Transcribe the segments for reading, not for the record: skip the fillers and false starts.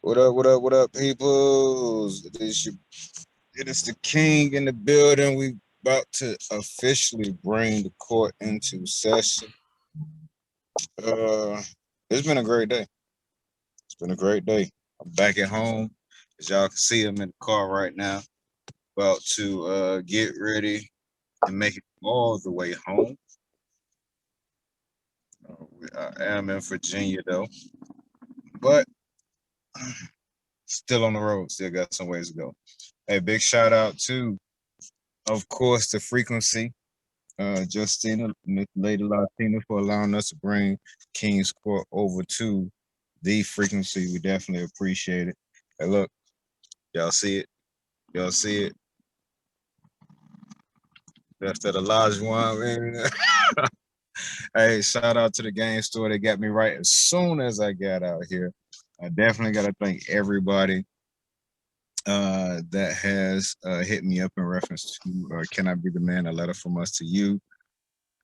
What up, what up, what up, peoples? It is the king in the building. We about to officially bring the court into session. Uh, it's been a great day. It's been a great day. I'm back at home. As y'all can see, I'm in the car right now. About to get ready and make it all the way home. I am in Virginia though, but still on the road. Still got some ways to go. Hey, big shout out to, of course, the frequency. Justina, Miss Lady Latina, for allowing us to bring King's Court over to the frequency. We definitely appreciate it. Hey, look, y'all see it? Y'all see it? That's that Elijah one, man. Hey, shout out to the game store. They got me right as soon as I got out here. I definitely got to thank everybody that has hit me up in reference to Can I Be the Man? A Letter from Us to You.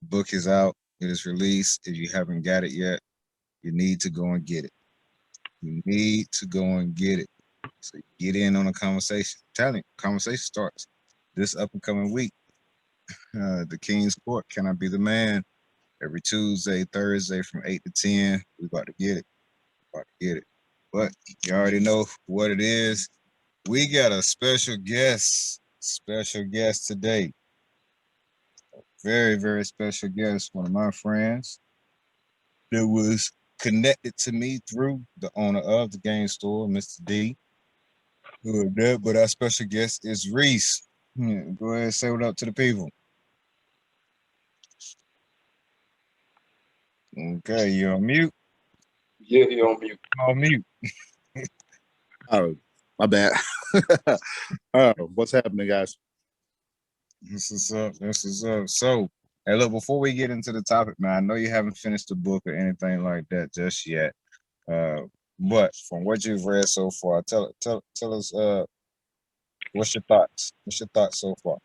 The book is out. It is released. If you haven't got it yet, you need to go and get it. You need to go and get it. So get in on a conversation. Tell him, conversation starts this up and coming week. The King's Court, Can I Be the Man? Every Tuesday, Thursday from 8 to 10. We about to get it. About to get it. But you already know what it is. We got a special guest today. A very, very special guest. One of my friends that was connected to me through the owner of the game store, Mr. D. But our special guest is Reese. Go ahead and say what up to the people. Okay, you're on mute. Yeah, you're on mute. On mute. Oh, my bad. What's happening, guys? This is up. This is up. So, hey, look, before we get into the topic, man, I know you haven't finished the book or anything like that just yet. But from what you've read so far, tell us what's your thoughts? What's your thoughts so far?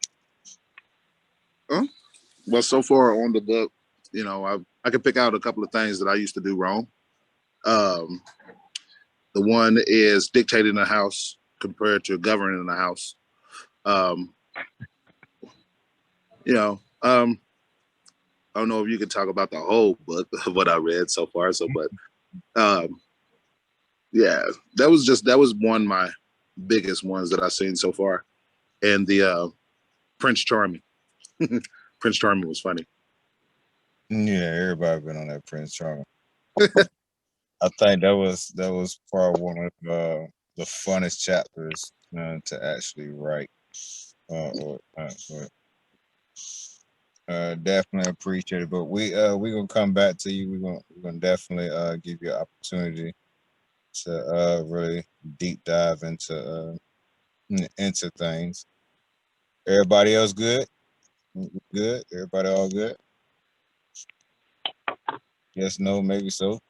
Well, so far on the book, you know, I can pick out a couple of things that I used to do wrong. The one is dictating the house compared to governing the house. I don't know if you could talk about the whole book of what I read so far. But yeah, that was one of my biggest ones that I've seen so far. And the Prince Charming. Prince Charming was funny. Yeah, everybody been on that Prince Charming. I think that was probably one of the funnest chapters to actually write. Definitely appreciate it. But we gonna come back to you. We're gonna definitely give you an opportunity to really deep dive into things. Everybody else good? Good? Everybody all good? Yes, no, maybe so.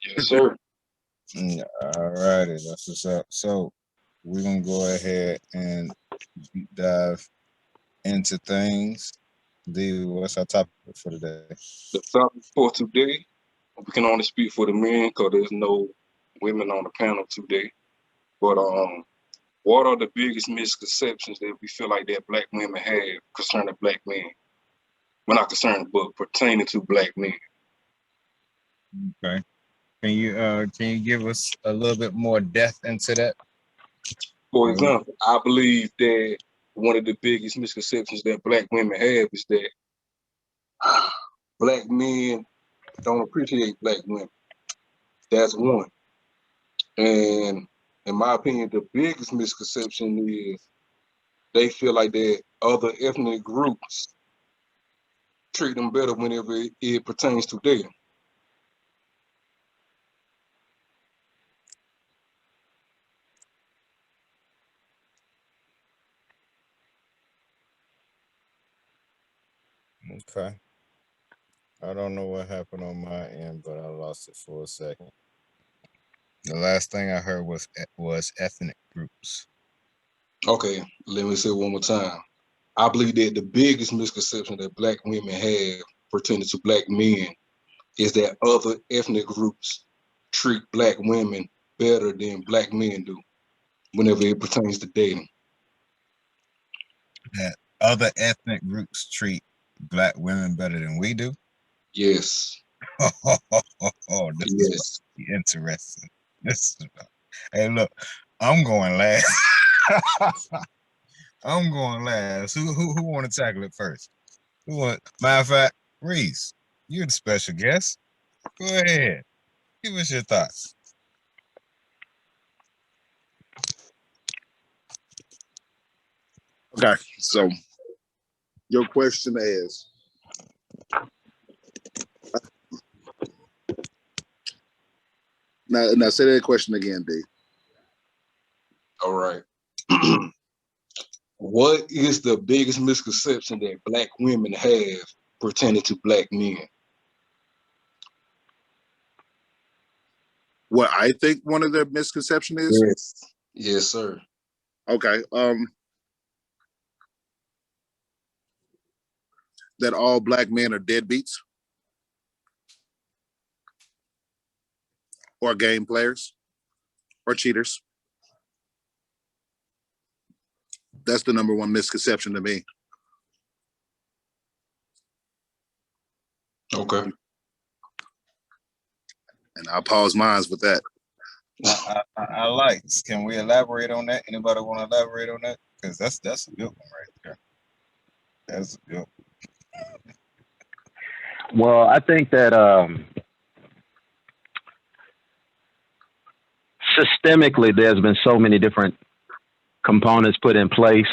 Yes, sir. All righty, that's what's up. So we're gonna go ahead and deep dive into things. D, what's our topic for today? The topic for today, we can only speak for the men because there's no women on the panel today. But what are the biggest misconceptions that we feel like that Black women have concerning Black men? Well, not concerning, but pertaining to Black men. Okay. Can you give us a little bit more depth into that? For example, I believe that one of the biggest misconceptions that Black women have is that Black men don't appreciate Black women. That's one. And in my opinion, the biggest misconception is they feel like that other ethnic groups treat them better whenever it pertains to them. Okay. I don't know what happened on my end, but I lost it for a second. The last thing I heard was ethnic groups. Okay, let me say it one more time. I believe that the biggest misconception that Black women have pertaining to Black men is that other ethnic groups treat Black women better than black men do whenever it pertains to dating. That other ethnic groups treat black women better than we do. Yes. This is Yes. interesting. This is, hey, look, I'm going last. I'm going last. Who want to tackle it first? Matter of fact, Reese, you're the special guest. Go ahead. Give us your thoughts. Okay, so your question is, now say that question again, D. All right. What is the biggest misconception that black women have pertaining to black men? What I think one of their misconceptions is? Yes. Yes, sir. Okay. That all black men are deadbeats or game players or cheaters. That's the number one misconception to me. Okay. And I'll pause mine with that. I like. Can we elaborate on that? Anybody want to elaborate on that? Because that's a good one right there. That's a good one. Well, I think that systemically, there's been so many different components put in place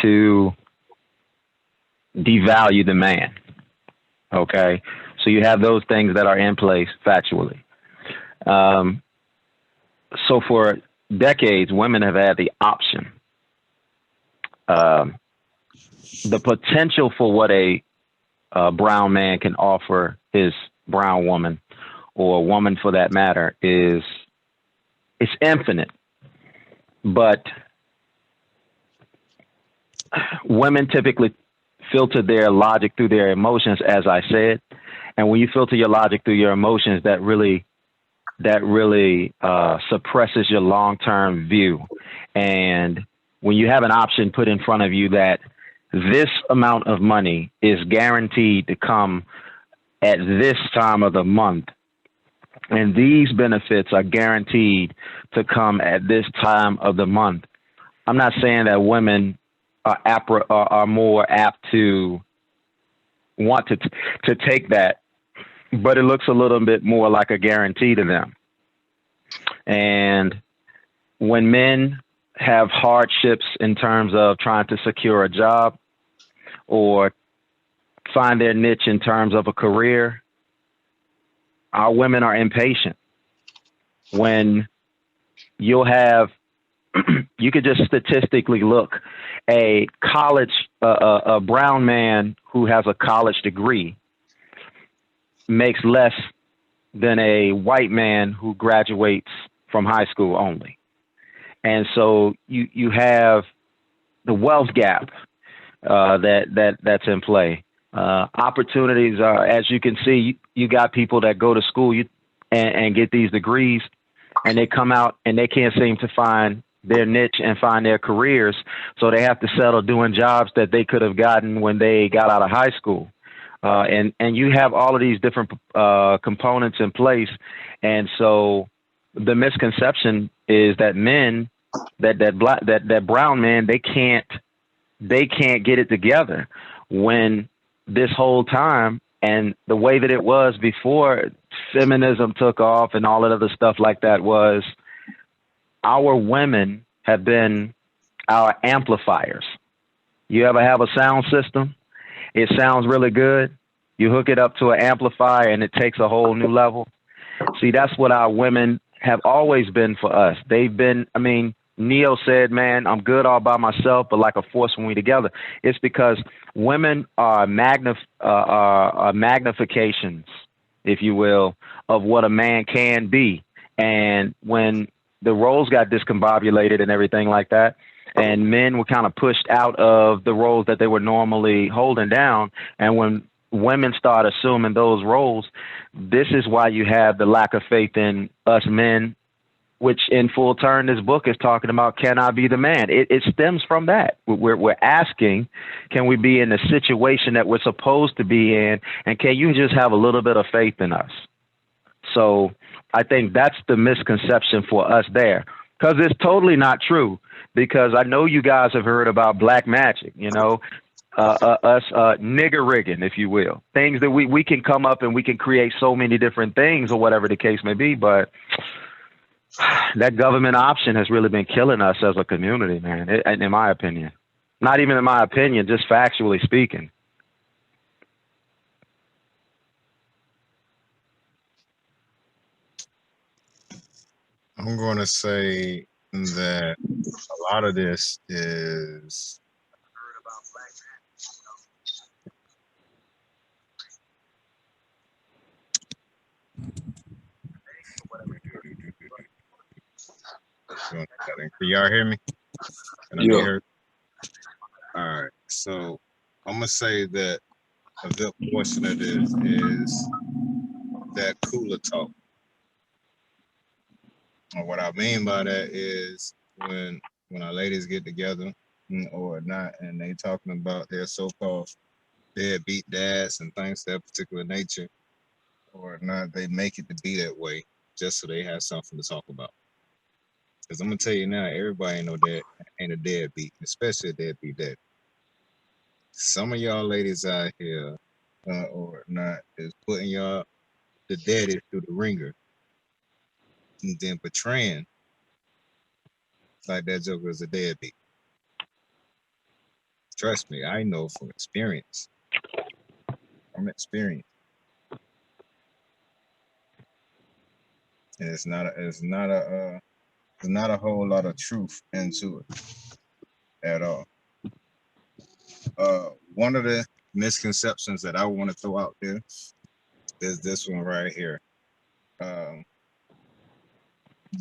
to devalue the man. Okay, so you have those things that are in place factually. So for decades, women have had the option, the potential for what a brown man can offer his brown woman, or a woman for that matter, it's infinite. But women typically filter their logic through their emotions, as I said. And when you filter your logic through your emotions, that really suppresses your long-term view. And when you have an option put in front of you that this amount of money is guaranteed to come at this time of the month, and these benefits are guaranteed to come at this time of the month, I'm not saying that women are more apt to want to take that, but it looks a little bit more like a guarantee to them. And when men have hardships in terms of trying to secure a job or find their niche in terms of a career, our women are impatient. When you'll have, you could just statistically look, a brown man who has a college degree makes less than a white man who graduates from high school only. And so you have the wealth gap that's in play. Opportunities are, as you can see, you got people that go to school and get these degrees, and they come out and they can't seem to find their niche and find their careers. So they have to settle doing jobs that they could have gotten when they got out of high school. And you have all of these different components in place. And so the misconception is that men, that brown men, they can't get it together, when this whole time, and the way that it was before feminism took off and all that other stuff like that, was our women have been our amplifiers. You ever have a sound system? It sounds really good. You hook it up to an amplifier and it takes a whole new level. See, that's what our women have always been for us. They've been, I mean, Neo said, man, I'm good all by myself, but like a force when we together. It's because women are magnifications, if you will, of what a man can be. And when the roles got discombobulated and everything like that, and men were kind of pushed out of the roles that they were normally holding down, and when women start assuming those roles, this is why you have the lack of faith in us men which in full turn, this book is talking about, can I be the man? It stems from that. We're asking, can we be in the situation that we're supposed to be in? And can you just have a little bit of faith in us? So I think that's the misconception for us there, because it's totally not true. Because I know you guys have heard about black magic, you know, us nigger rigging, if you will, things that we can come up and we can create so many different things or whatever the case may be. But that government option has really been killing us as a community, man, in my opinion. Not even in my opinion, just factually speaking. I'm going to say that a lot of this is can y'all hear me? Can I be Yeah. heard? All right. So I'm gonna say that a good portion of this is that cooler talk. And what I mean by that is when our ladies get together or not, and they talking about their so-called deadbeat dads and things of that particular nature, or not, they make it to be that way just so they have something to talk about. Because I'm gonna tell you now, everybody ain't no dad, ain't a deadbeat, especially a deadbeat dad. Some of y'all ladies out here, or not, is putting y'all the daddy through the ringer, and then portraying like that joker is a deadbeat. Trust me, I know from experience. From experience, and it's not a whole lot of truth into it at all. One of the misconceptions that I want to throw out there is this one right here.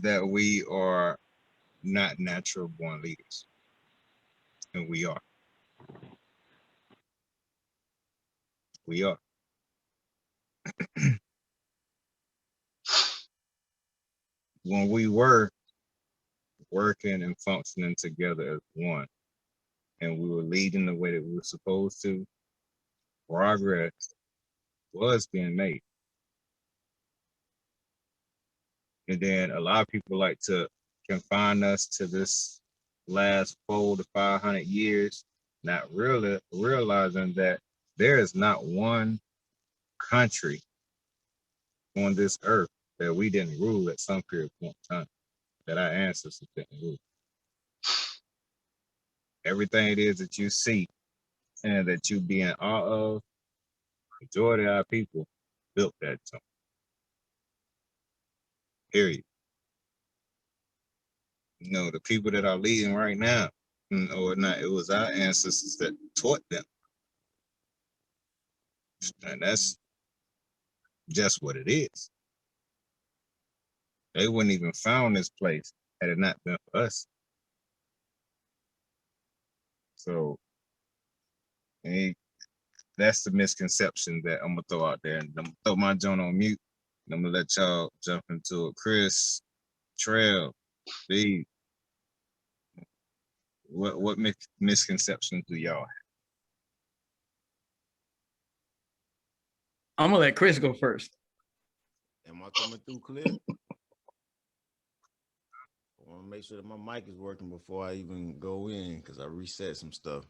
That we are not natural born leaders, and we are. We are. When we were working and functioning together as one, and we were leading the way that we were supposed to, progress was being made. And then a lot of people like to confine us to this last 400 to 500 years, not really realizing that there is not one country on this earth that we didn't rule at some period of time, that our ancestors didn't rule. Everything it is that you see and that you be in awe of, majority of our people built that junk. Period. You know, the people that are leading right now, or not, it was our ancestors that taught them. And that's just what it is. They wouldn't even found this place had it not been for us. So that's the misconception that I'm gonna throw out there. And I'm gonna throw my joint on mute. And I'm gonna let y'all jump into it. Chris, Trail, B, what misconceptions do y'all have? I'm gonna let Chris go first. Am I coming through clear? I want to make sure that my mic is working before I even go in, because I reset some stuff.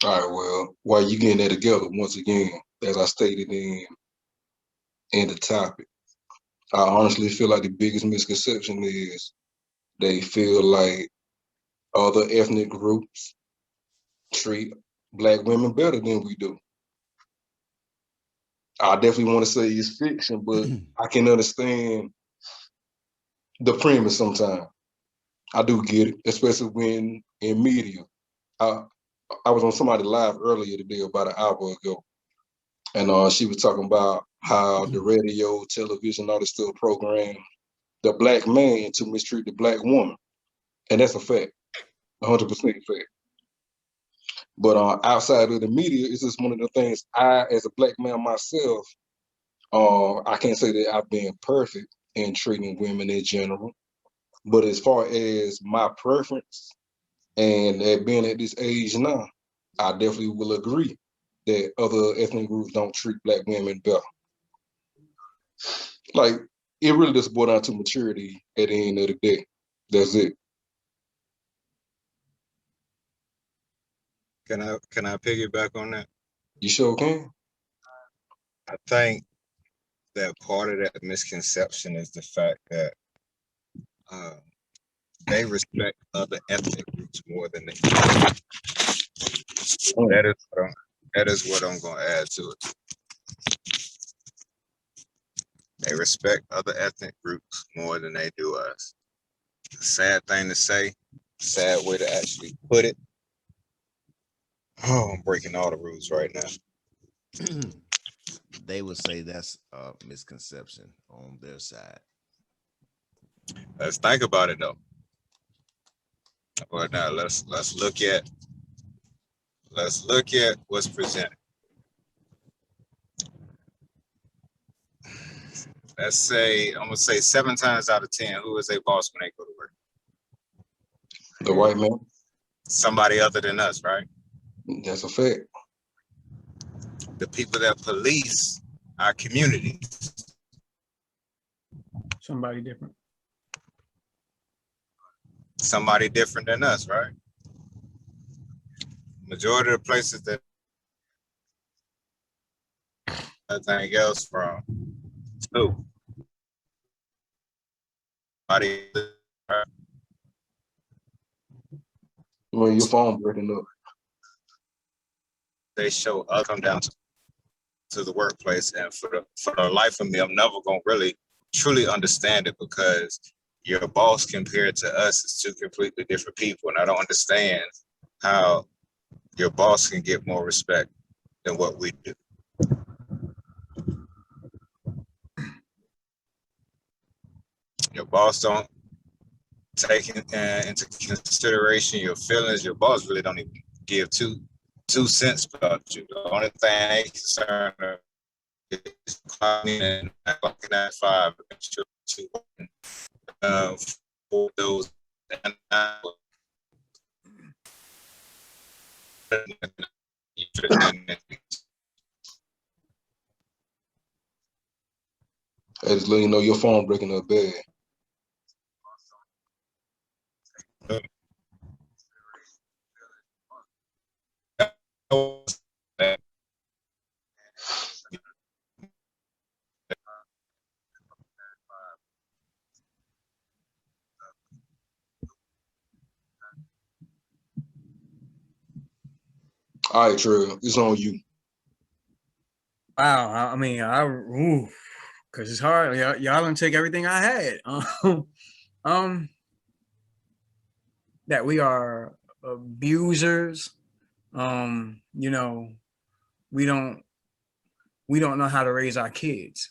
All right, well, while you getting that together, once again, as I stated in the topic, I honestly feel like the biggest misconception is they feel like other ethnic groups treat Black women better than we do. I definitely want to say it's fiction, but I can understand the premise sometimes. I do get it, especially when in media. I was on somebody live earlier today about an hour ago, and she was talking about how the radio, television, all this stuff program the Black man to mistreat the Black woman. And that's a fact, 100% fact. But outside of the media, it's just one of the things I, as a black man myself, I can't say that I've been perfect in treating women in general. But as far as my preference and being at this age now, I definitely will agree that other ethnic groups don't treat black women better. Like, it really just boils down to maturity at the end of the day. That's it. Can I piggyback on that? You sure can. I think that part of that misconception is the fact that they respect other ethnic groups more than they do. That is what I'm going to add to it. They respect other ethnic groups more than they do us. Sad thing to say, sad way to actually put it. Oh, I'm breaking all the rules right now. They would say that's a misconception on their side. Let's think about it though. But now let's look at what's presented. Let's say, I'm gonna say 7 times out of 10, who is a boss when they go to work? The white man. Somebody other than us, right? That's a fact. The people that police our communities. Somebody different. Somebody different than us, right? Majority of the places that everything else from who? When your phone breaking up. They show up, come down to the workplace, and for the life of me, I'm never gonna really truly understand it, because your boss compared to us is 2 completely different people, and I don't understand how your boss can get more respect than what we do. Your boss don't take into consideration your feelings. Your boss really don't even give two cents about you. The only thing they concerned is clocking in at 5 for those. I just let you know your phone breaking up bad. All right, Trey, it's on you. Wow, I mean, because it's hard. Y'all done take everything I had. That we are abusers. You know, we don't know how to raise our kids,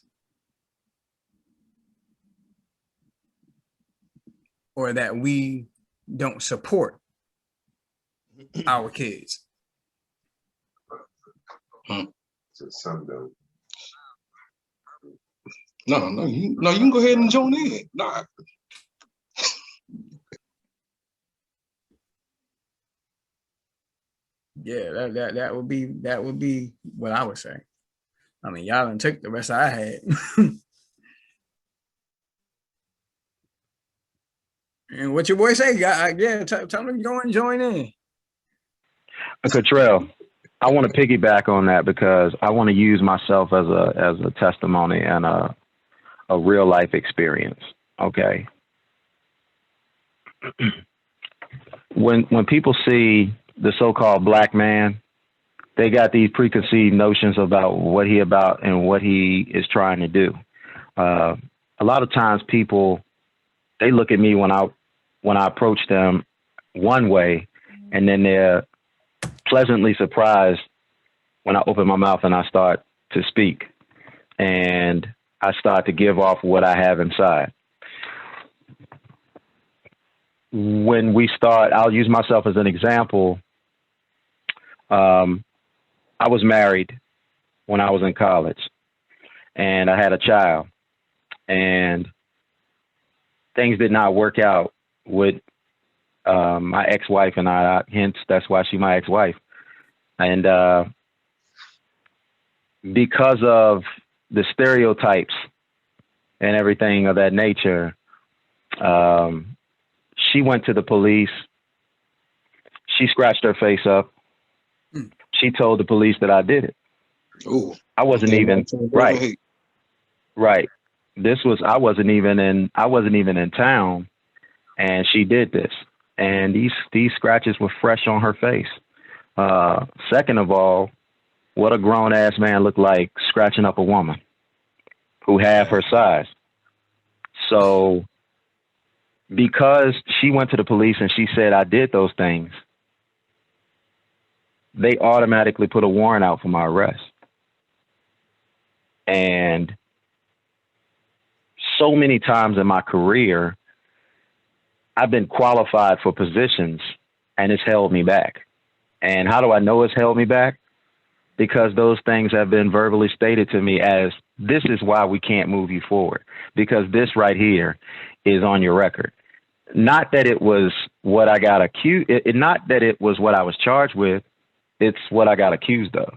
or that we don't support our kids. Some don't. No, you can go ahead and join in. Nah. Yeah, that would be what I would say. I mean, y'all done took the rest I had. And what your boy say? Yeah, tell him to go and join in. Cottrell, I want to piggyback on that because I want to use myself as a testimony and a real life experience. Okay. When people see the so-called black man, they got these preconceived notions about what he about and what he is trying to do. A lot of times people, they look at me when I approach them one way, and then they're pleasantly surprised when I open my mouth and I start to speak and I start to give off what I have inside. When we start, I'll use myself as an example. I was married when I was in college, and I had a child, and things did not work out with my ex-wife and I. Hence, that's why she's my ex-wife. And because of the stereotypes and everything of that nature, she went to the police. She scratched her face up. She told the police that I did it. Ooh. I wasn't even right. Right. I wasn't even in town, and she did this. And these scratches were fresh on her face. Second of all, what a grown ass man looked like scratching up a woman who half her size. So because she went to the police and she said I did those things, they automatically put a warrant out for my arrest. And so many times in my career, I've been qualified for positions and it's held me back. And how do I know it's held me back? Because those things have been verbally stated to me as, this is why we can't move you forward, because this right here is on your record. Not that it was what I got accused, not that it was what I was charged with, it's what I got accused of.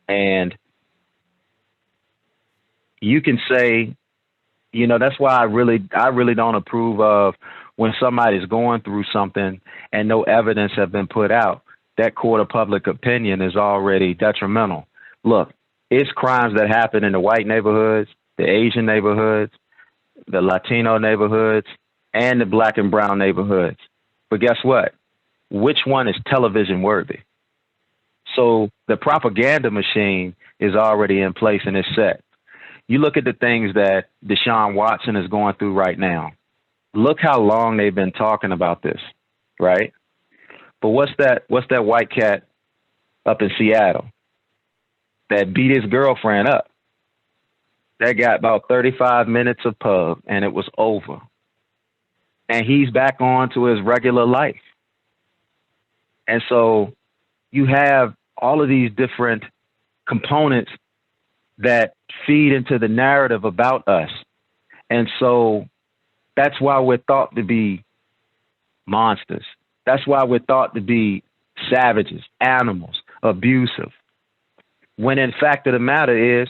And you can say, you know, that's why I really don't approve of when somebody's going through something and no evidence have been put out. That court of public opinion is already detrimental. Look, it's crimes that happen in the white neighborhoods, the Asian neighborhoods, the Latino neighborhoods, and the black and brown neighborhoods. But guess what? Which one is television worthy? So the propaganda machine is already in place and it's set. You look at the things that Deshaun Watson is going through right now. Look how long they've been talking about this, right? But what's that white cat up in Seattle that beat his girlfriend up? That got about 35 minutes of pub and it was over. And he's back on to his regular life. And so you have all of these different components that feed into the narrative about us. And so that's why we're thought to be monsters. That's why we're thought to be savages, animals, abusive. When in fact of the matter is,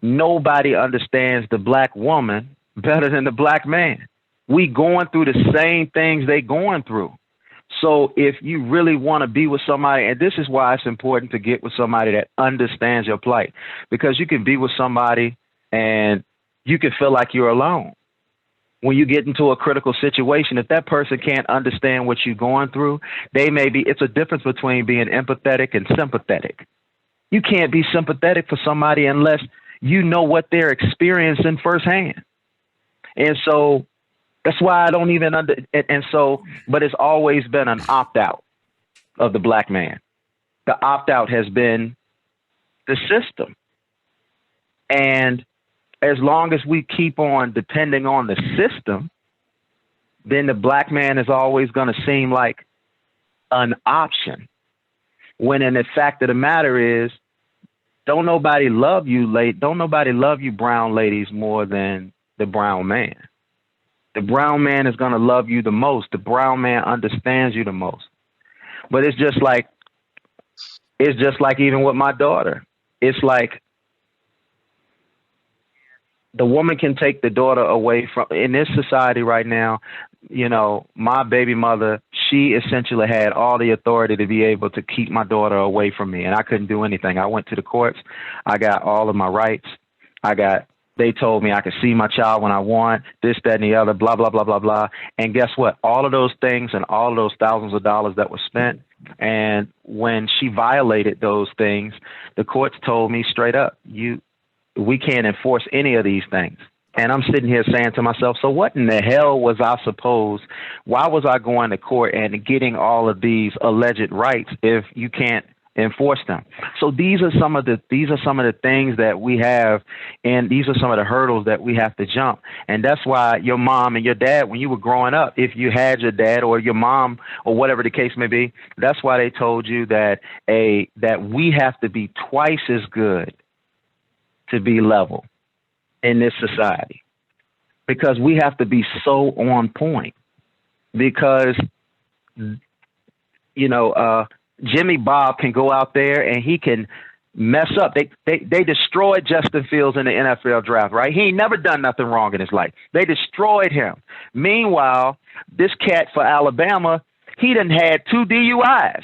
nobody understands the black woman better than the black man. We going through the same things they going through. So if you really want to be with somebody, and this is why it's important to get with somebody that understands your plight, because you can be with somebody and you can feel like you're alone. When you get into a critical situation, if that person can't understand what you're going through, it's a difference between being empathetic and sympathetic. You can't be sympathetic for somebody unless you know what they're experiencing firsthand. And so that's why I don't even but it's always been an opt-out of the black man. The opt-out has been the system. And as long as we keep on depending on the system, then the black man is always going to seem like an option. When in the fact of the matter is, don't nobody love you brown ladies more than the brown man. The brown man is going to love you the most. The brown man understands you the most. But it's just like even with my daughter. It's like the woman can take the daughter away from, in this society right now, you know, my baby mother, she essentially had all the authority to be able to keep my daughter away from me. And I couldn't do anything. I went to the courts. I got all of my rights. They told me I could see my child when I want, this, that, and the other, blah, blah, blah, blah, blah. And guess what? All of those things and all of those thousands of dollars that were spent. And when she violated those things, the courts told me straight up, we can't enforce any of these things. And I'm sitting here saying to myself, so what in the hell was I supposed? Why was I going to court and getting all of these alleged rights if you can't enforce them. So these are some of the things that we have, and these are some of the hurdles that we have to jump. And that's why your mom and your dad, when you were growing up, if you had your dad or your mom or whatever the case may be, that's why they told you that we have to be twice as good to be level in this society, because we have to be so on point. Because Jimmy Bob can go out there and he can mess up. They destroyed Justin Fields in the NFL draft, right? He ain't never done nothing wrong in his life. They destroyed him. Meanwhile, this cat for Alabama, he done had 2 DUIs,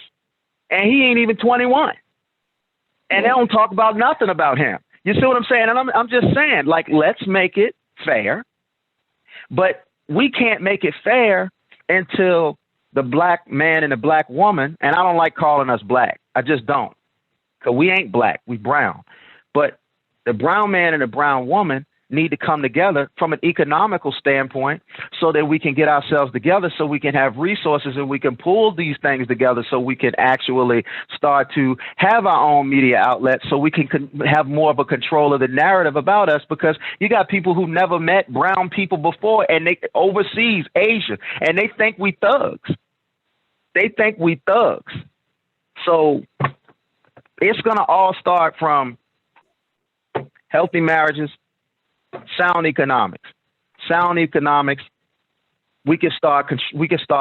and he ain't even 21. And they don't talk about nothing about him. You see what I'm saying? And I'm just saying, like, let's make it fair. But we can't make it fair until the black man and the black woman, and I don't like calling us black. I just don't. Because we ain't black, we brown. But the brown man and the brown woman need to come together from an economical standpoint so that we can get ourselves together, so we can have resources and we can pull these things together so we can actually start to have our own media outlets, so we can have more of a control of the narrative about us. Because you got people who never met brown people before, and they overseas, Asia, and they think we thugs. So it's going to all start from healthy marriages, sound economics. We can start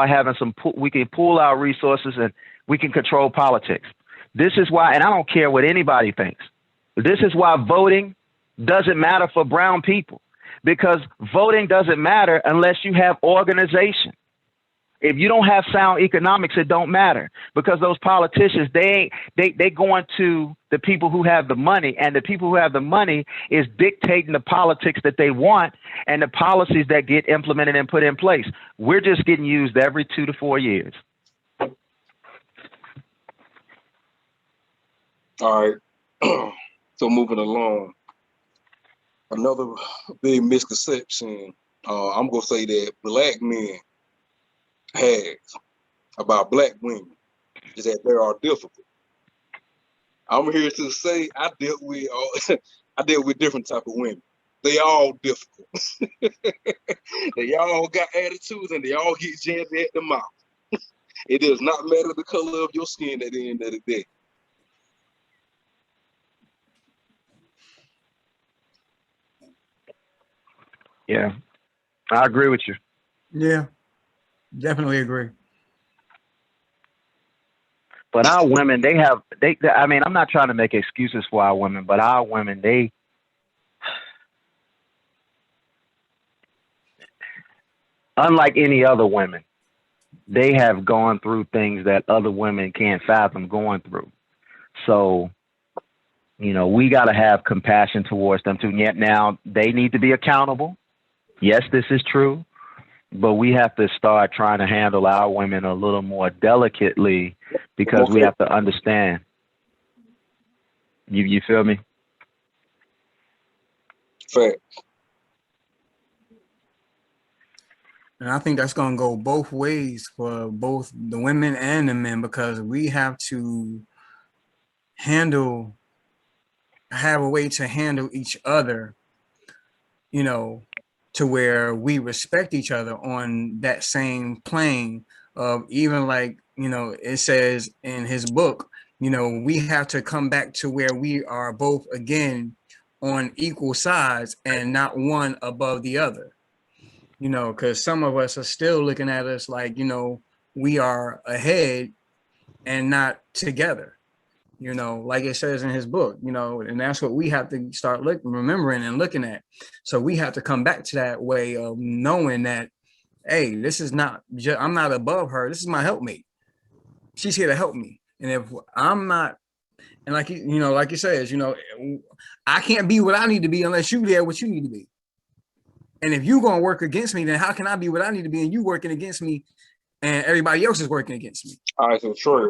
having we can pool our resources, and we can control politics. This is why, and I don't care what anybody thinks, this is why voting doesn't matter for brown people, because voting doesn't matter unless you have organization. If you don't have sound economics, it don't matter, because those politicians, they going to the people who have the money, and the people who have the money is dictating the politics that they want and the policies that get implemented and put in place. We're just getting used every 2 to 4 years. All right. So moving along, another big misconception, I'm going to say that black men has about black women is that they are difficult. I'm here to say I dealt with different type of women. They all difficult. They all got attitudes, and they all get jabby at the mouth. It does not matter the color of your skin at the end of the day. Yeah, I agree with you. Yeah, definitely agree. But our women, I mean, I'm not trying to make excuses for our women, but our women, unlike any other women, they have gone through things that other women can't fathom going through. So, we got to have compassion towards them too. Yet now they need to be accountable. Yes, this is true, but we have to start trying to handle our women a little more delicately, because we have to understand. You feel me? Fact. And I think that's going to go both ways for both the women and the men, because we have to have a way to handle each other, to where we respect each other on that same plane of, even like, it says in his book, we have to come back to where we are both again on equal sides and not one above the other, because some of us are still looking at us like, we are ahead and not together, like it says in his book, and that's what we have to start remembering and looking at. So we have to come back to that way of knowing that, hey, this is not I'm not above her. This is my helpmate. She's here to help me. And if I'm not, and like you says, I can't be what I need to be unless you there what you need to be. And if you're gonna work against me, then how can I be what I need to be and you working against me and everybody else is working against me? All right, so Troy,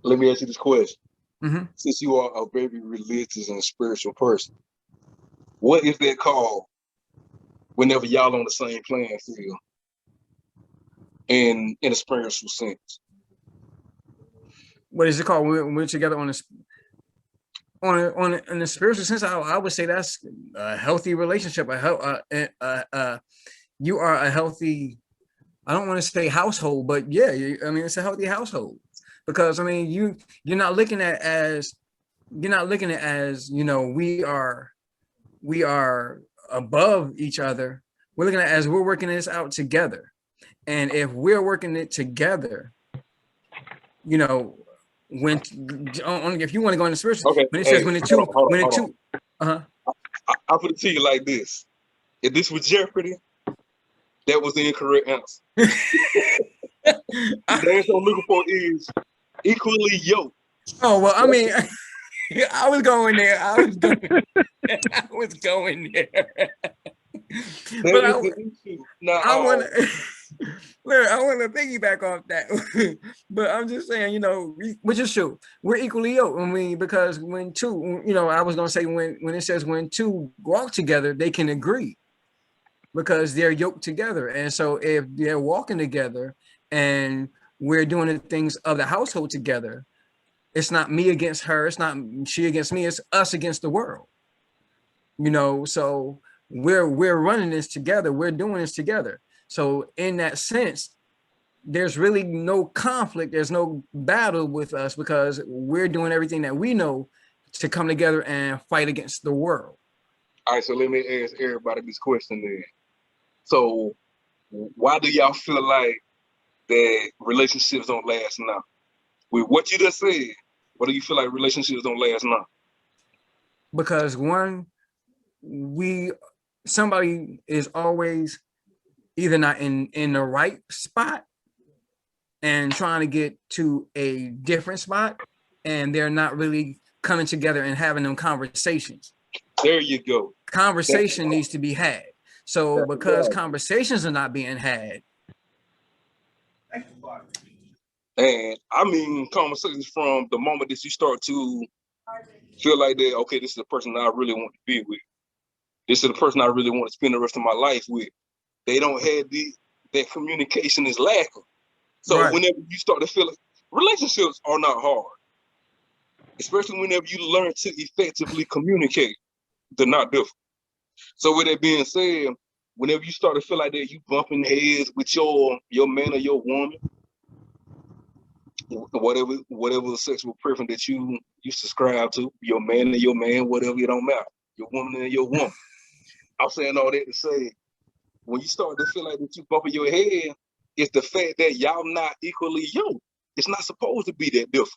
let me ask you this question. Mm-hmm. Since you are a very religious and spiritual person, what is that called whenever y'all on the same playing field in a spiritual sense? what is it called? We're together on in the spiritual sense. I would say that's a healthy relationship. You are a healthy. I don't want to say household, but yeah, I mean it's a healthy household because I mean you're not looking at as you know we are above each other. We're looking at as we're working this out together, and if we're working it together, you know, when if you want to go into spiritual, Okay, when it says hey, when the two, when the hold on. two, uh-huh. I'll put it to you like this: if this was Jeopardy, that was the incorrect answer. The answer I'm looking for is equally yoked. Oh well, I mean, I was going there. I was going there. That But is the issue. Now, I want to. Look, I want to piggyback off that, but I'm just saying, you know, which is true. We're equally yoked. I mean, because when two, you know, I was gonna say when it says when two walk together, they can agree because they're yoked together. And so if they're walking together and we're doing the things of the household together, it's not me against her. It's not she against me. It's us against the world. You know, so we're running this together. We're doing this together. So in that sense, there's really no conflict. There's no battle with us because we're doing everything that we know to come together and fight against the world. all right, so let me ask everybody this question then. So, why do y'all feel like that relationships don't last now? With what you just said, why do you feel like relationships don't last now? Because one, somebody is always either not in the right spot and trying to get to a different spot, and they're not really coming together and having them conversations. There you go. Conversation needs to be had. So because conversations are not being had, and I mean conversations from the moment that you start to feel like that, okay, this is the person I really want to be with. This is the person I really want to spend the rest of my life with. They don't have that communication is lacking. So right. whenever you start to feel it, relationships are not hard. Especially whenever you learn to effectively communicate, they're not difficult. So with that being said, whenever you start to feel like that, you bumping heads with your man or your woman, whatever sexual preference that you subscribe to, your man and your man, whatever, it don't matter. Your woman and your woman. I'm saying all that to say, when you start to feel like that you bumping your head, it's the fact that y'all not equally yoked. It's not supposed to be that different.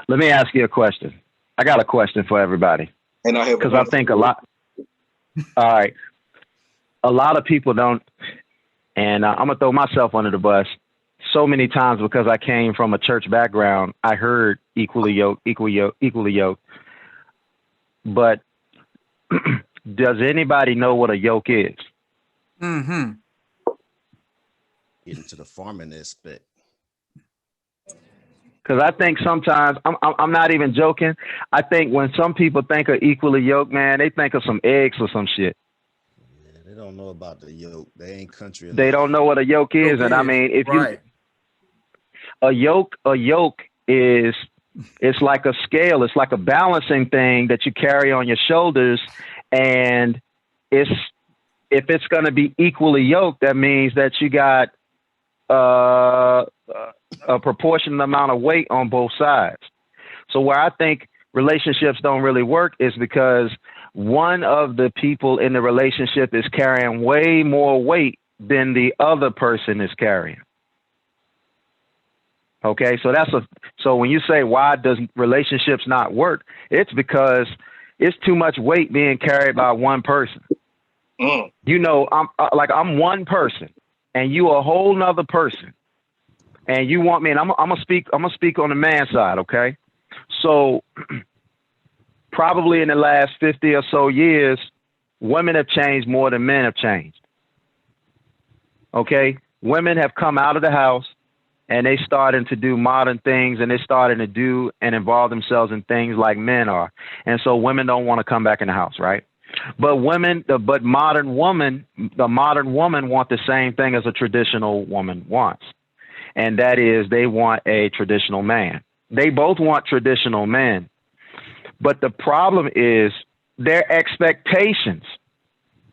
Let me ask you a question. I got a question for everybody. And I have because I think a lot. All right, a lot of people don't, and I'm gonna throw myself under the bus. So many times because I came from a church background, I heard equally yoked, equally yoked. But does anybody know what a yoke is? Mm-hmm. Get into the farming aspect. Because I think sometimes, I'm not even joking. I think when some people think of equally yoked, man, they think of some eggs or some shit. Yeah, they don't know about the yoke. They ain't country enough. They don't know what a yoke is. And I mean, if right. a yoke is, it's like a scale. It's like a balancing thing that you carry on your shoulders. And if it's going to be equally yoked, that means that you got a proportionate amount of weight on both sides. So where I think relationships don't really work is because one of the people in the relationship is carrying way more weight than the other person is carrying. Okay, so when you say why does relationships not work, it's because it's too much weight being carried by one person. You know, I'm one person and you a whole nother person. And you want me, and I'm gonna speak on the man side, okay? So probably in the last 50 or so years, women have changed more than men have changed. Okay? Women have come out of the house and they starting to do modern things, and they starting to do and involve themselves in things like men are. And so women don't want to come back in the house, right? But the modern woman want the same thing as a traditional woman wants. and that is they want a traditional man. They both want traditional men. But the problem is their expectations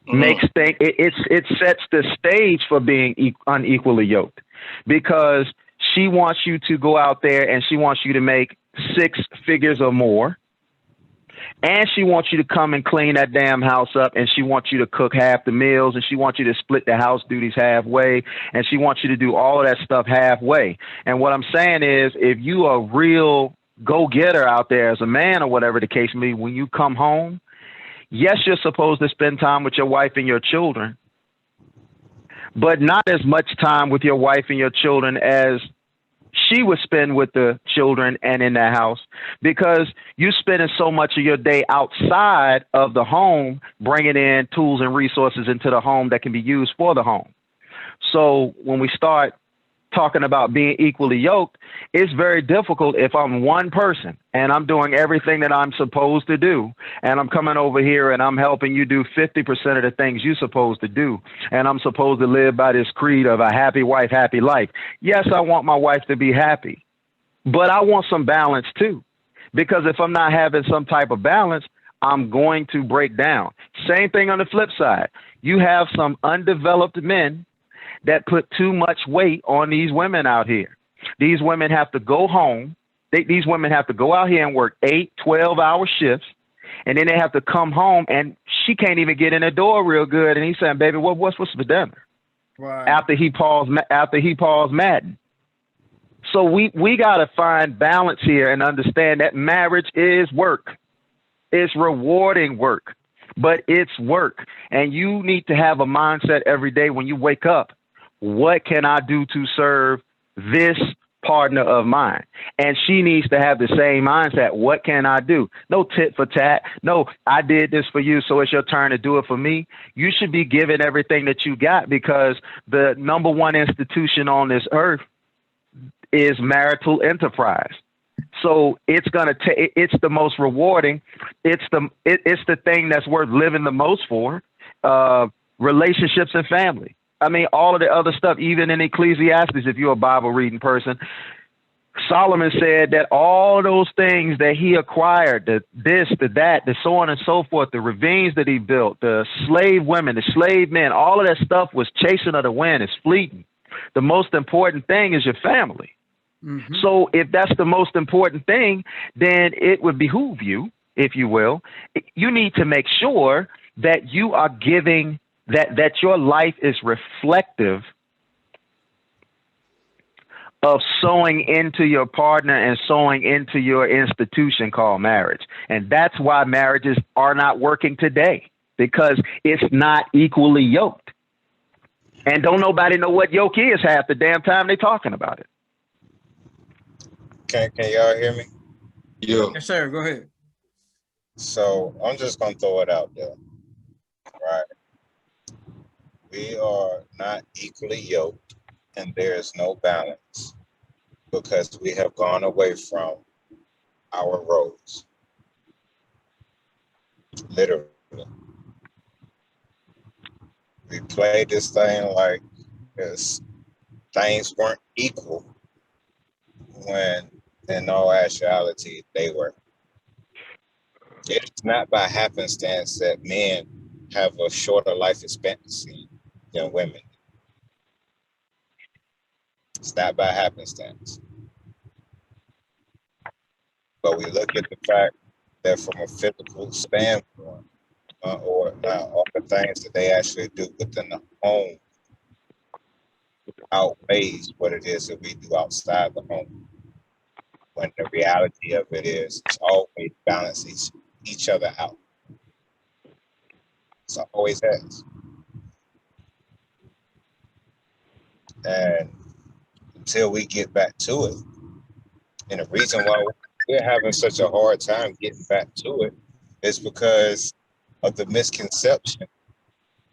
makes things, it sets the stage for being unequally yoked, because she wants you to go out there and she wants you to make 6 figures or more. And she wants you to come and clean that damn house up, and she wants you to cook half the meals, and she wants you to split the house duties halfway, and she wants you to do all of that stuff halfway. And what I'm saying is, if you are a real go-getter out there as a man or whatever the case may be, when you come home, yes, you're supposed to spend time with your wife and your children, but not as much time with your wife and your children as she would spend with the children and in that house, because you're spending so much of your day outside of the home, bringing in tools and resources into the home that can be used for the home. So when we start talking about being equally yoked, it's very difficult if I'm one person and I'm doing everything that I'm supposed to do, and I'm coming over here and I'm helping you do 50% of the things you're supposed to do, and I'm supposed to live by this creed of a happy wife, happy life. Yes, I want my wife to be happy, but I want some balance too, because if I'm not having some type of balance, I'm going to break down. Same thing on the flip side. You have some undeveloped men that put too much weight on these women out here. These women have to go home. These women have to go out here and work 8, 12-hour shifts, and then they have to come home, and she can't even get in the door real good. And he's saying, "Baby, what's for dinner?" Right. After he paused Madden. So we got to find balance here and understand that marriage is work. It's rewarding work, but it's work. And you need to have a mindset every day when you wake up. What can I do to serve this partner of mine? And she needs to have the same mindset. What can I do? No tit for tat. No, I did this for you, so it's your turn to do it for me. You should be giving everything that you got, because the number one institution on this earth is marital enterprise. So it's it's the most rewarding. It's the thing that's worth living the most for. Relationships and family. I mean, all of the other stuff, even in Ecclesiastes, if you're a Bible reading person, Solomon said that all those things that he acquired, the this, the that, the so on and so forth, the ravines that he built, the slave women, the slave men, all of that stuff was chasing of the wind. It's fleeting. The most important thing is your family. Mm-hmm. So if that's the most important thing, then it would behoove you, if you will, you need to make sure that you are giving that your life is reflective of sowing into your partner and sowing into your institution called marriage. And that's why marriages are not working today, because it's not equally yoked. And don't nobody know what yoke is half the damn time they talking about it. Can y'all hear me? Yeah. Yes, sir. Go ahead. So I'm just gonna throw it out there, right? We are not equally yoked, and there is no balance, because we have gone away from our roles. Literally. We played this thing like things weren't equal, when in all actuality they were. It's not by happenstance that men have a shorter life expectancy than women. It's not by happenstance. But we look at the fact that from a physical standpoint, or all the things that they actually do within the home outweighs what it is that we do outside the home. When the reality of it is, it's always balance each other out. It's always has. And until we get back to it, and the reason why we're having such a hard time getting back to it is because of the misconception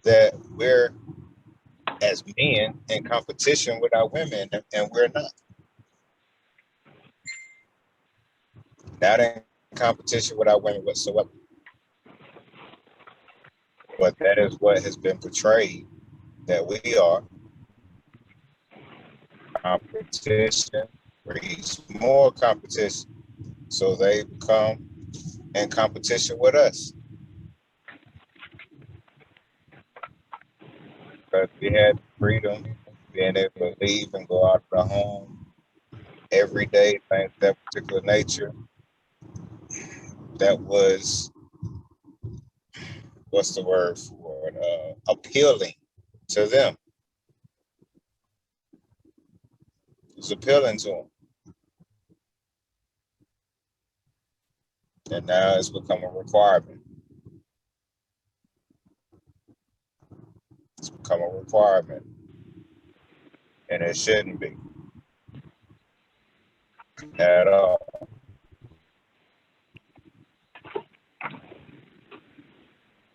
that we're, as men, in competition with our women, and we're not. Not in competition with our women whatsoever. But that is what has been portrayed, that we are. Competition breeds more competition. So they become in competition with us. Because we had freedom, being able to leave and go out of the home every day, things of that particular nature. That was, what's the word for it? Appealing to them. It's appealing to them. And now it's become a requirement. It's become a requirement. And it shouldn't be at all.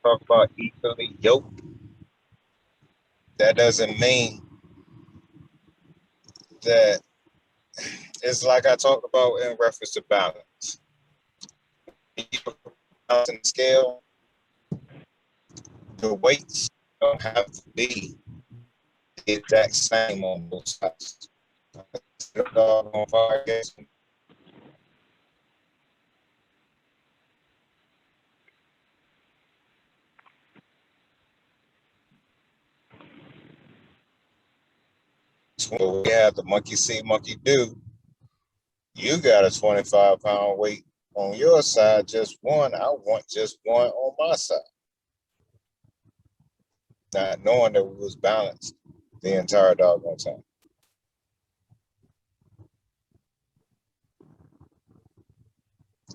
Talk about equally yoked. That doesn't mean that it's like I talked about in reference to balance. Balancing the scale, the weights don't have to be the exact same on both sides. On podcast. So we have the monkey see, monkey do. You got a 25-pound weight on your side, just one. I want just one on my side. Not knowing that we was balanced the entire doggone time.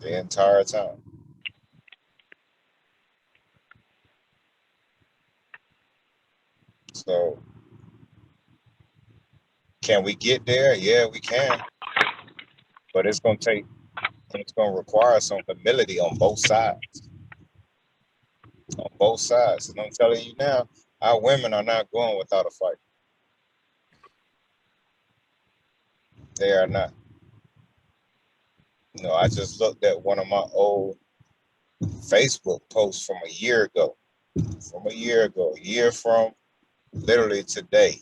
The entire time. So can we get there? Yeah, we can. But it's going to require some humility on both sides. On both sides. And I'm telling you now, our women are not going without a fight. They are not. You know, I just looked at one of my old Facebook posts from a year ago. A year from literally today.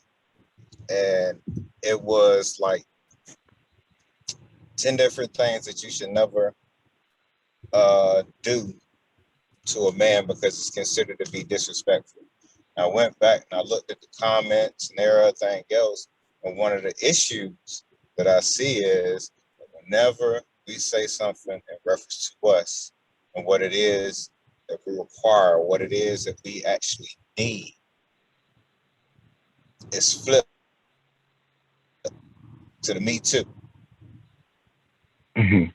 And it was like 10 different things that you should never do to a man because it's considered to be disrespectful. I went back and I looked at the comments and everything else. And one of the issues that I see is that whenever we say something in reference to us and what it is that we require, what it is that we actually need, it's flipped to the Me Too. Mm-hmm.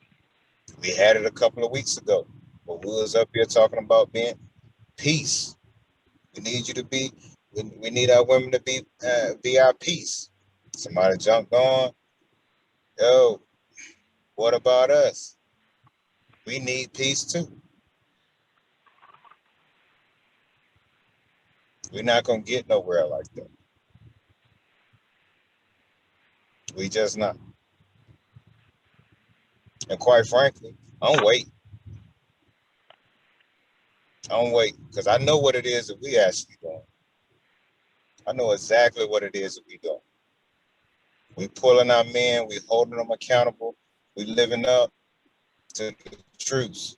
We had it a couple of weeks ago, but we was up here talking about being peace. We need you to be. We need our women to be our peace. Somebody jumped on. Yo, what about us? We need peace too. We're not gonna get nowhere like that. We just not. And quite frankly, I'm waiting. Because I know what it is that we actually doing. I know exactly what it is that we doing. We pulling our men, we holding them accountable, we living up to the truth.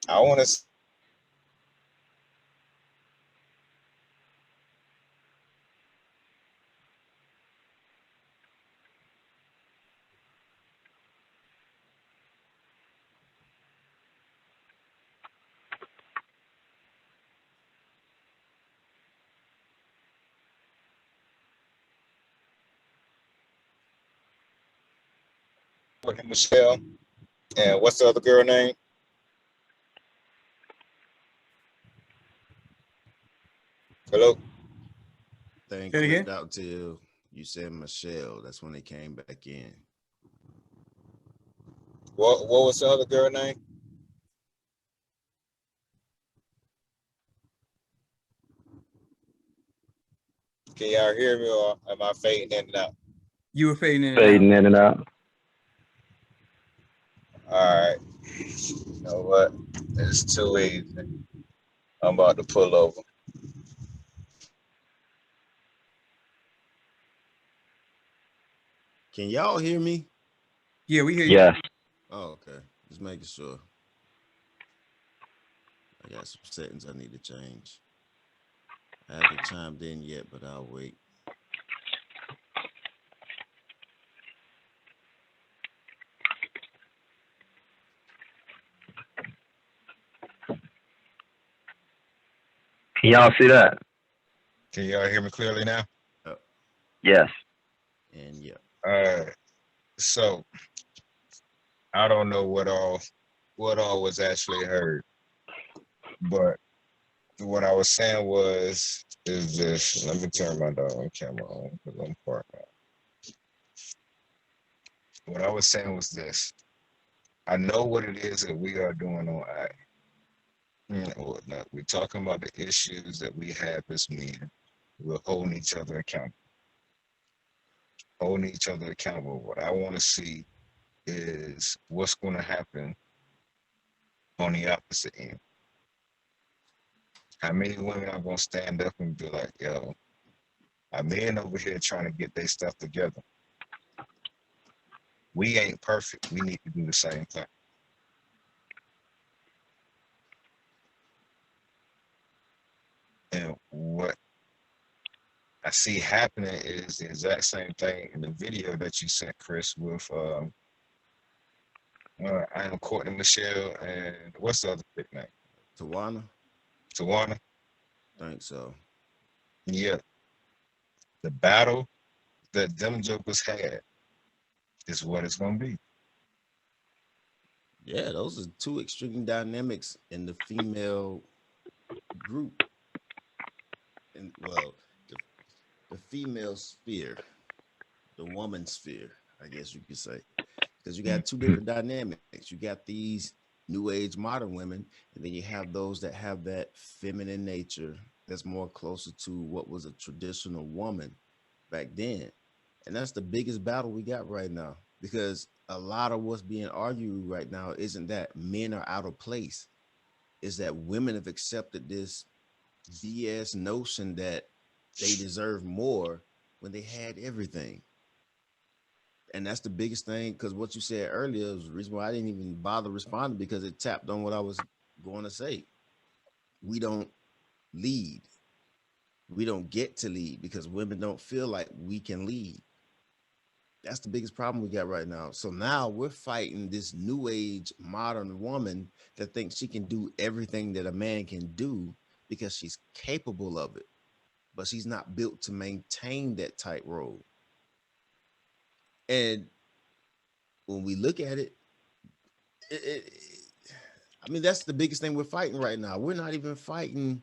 I want to with Michelle. And what's the other girl name? Hello? Thing Say it again? clicked out till you said Michelle. That's when they came back in. What was the other girl name? Can y'all hear me or am I fading in and out? You were fading in and out. Fading in and out. All right. You know what? It's too easy. I'm about to pull over. Can y'all hear me? Yeah, we hear you. Yes. Oh, okay. Just making sure. I got some settings I need to change. I haven't chimed in yet, but I'll wait. Can y'all see that? Can y'all hear me clearly now? Yes. And yeah. So I don't know what all was actually heard, but what I was saying is this. Let me turn my dog camera on because I'm far out. What I was saying was this. I know what it is that we are doing on whatnot. We're talking about the issues that we have as men. We're holding each other accountable. Holding each other accountable. What I want to see is what's going to happen on the opposite end. How many women are going to stand up and be like, yo, our men over here trying to get their stuff together. We ain't perfect. We need to do the same thing. And what I see happening is the exact same thing in the video that you sent, Chris, with I am Courtney Michelle and what's the other big name? Tawana? Tawana. Think so. Yeah. The battle that them jokers had is what it's gonna be. Yeah, those are two extreme dynamics in the female group. And well, the female sphere, the woman sphere, I guess you could say. Because you got two different dynamics. You got these new age modern women, and then you have those that have that feminine nature that's more closer to what was a traditional woman back then. And that's the biggest battle we got right now, because a lot of what's being argued right now isn't that men are out of place, is that women have accepted this BS notion that they deserve more when they had everything. And that's the biggest thing, because what you said earlier was the reason why I didn't even bother responding, because it tapped on what I was going to say. We don't lead. We don't get to lead because women don't feel like we can lead. That's the biggest problem we got right now. So now we're fighting this new age modern woman that thinks she can do everything that a man can do because she's capable of it, but she's not built to maintain that tight role. And when we look at it, I mean, that's the biggest thing we're fighting right now. We're not even fighting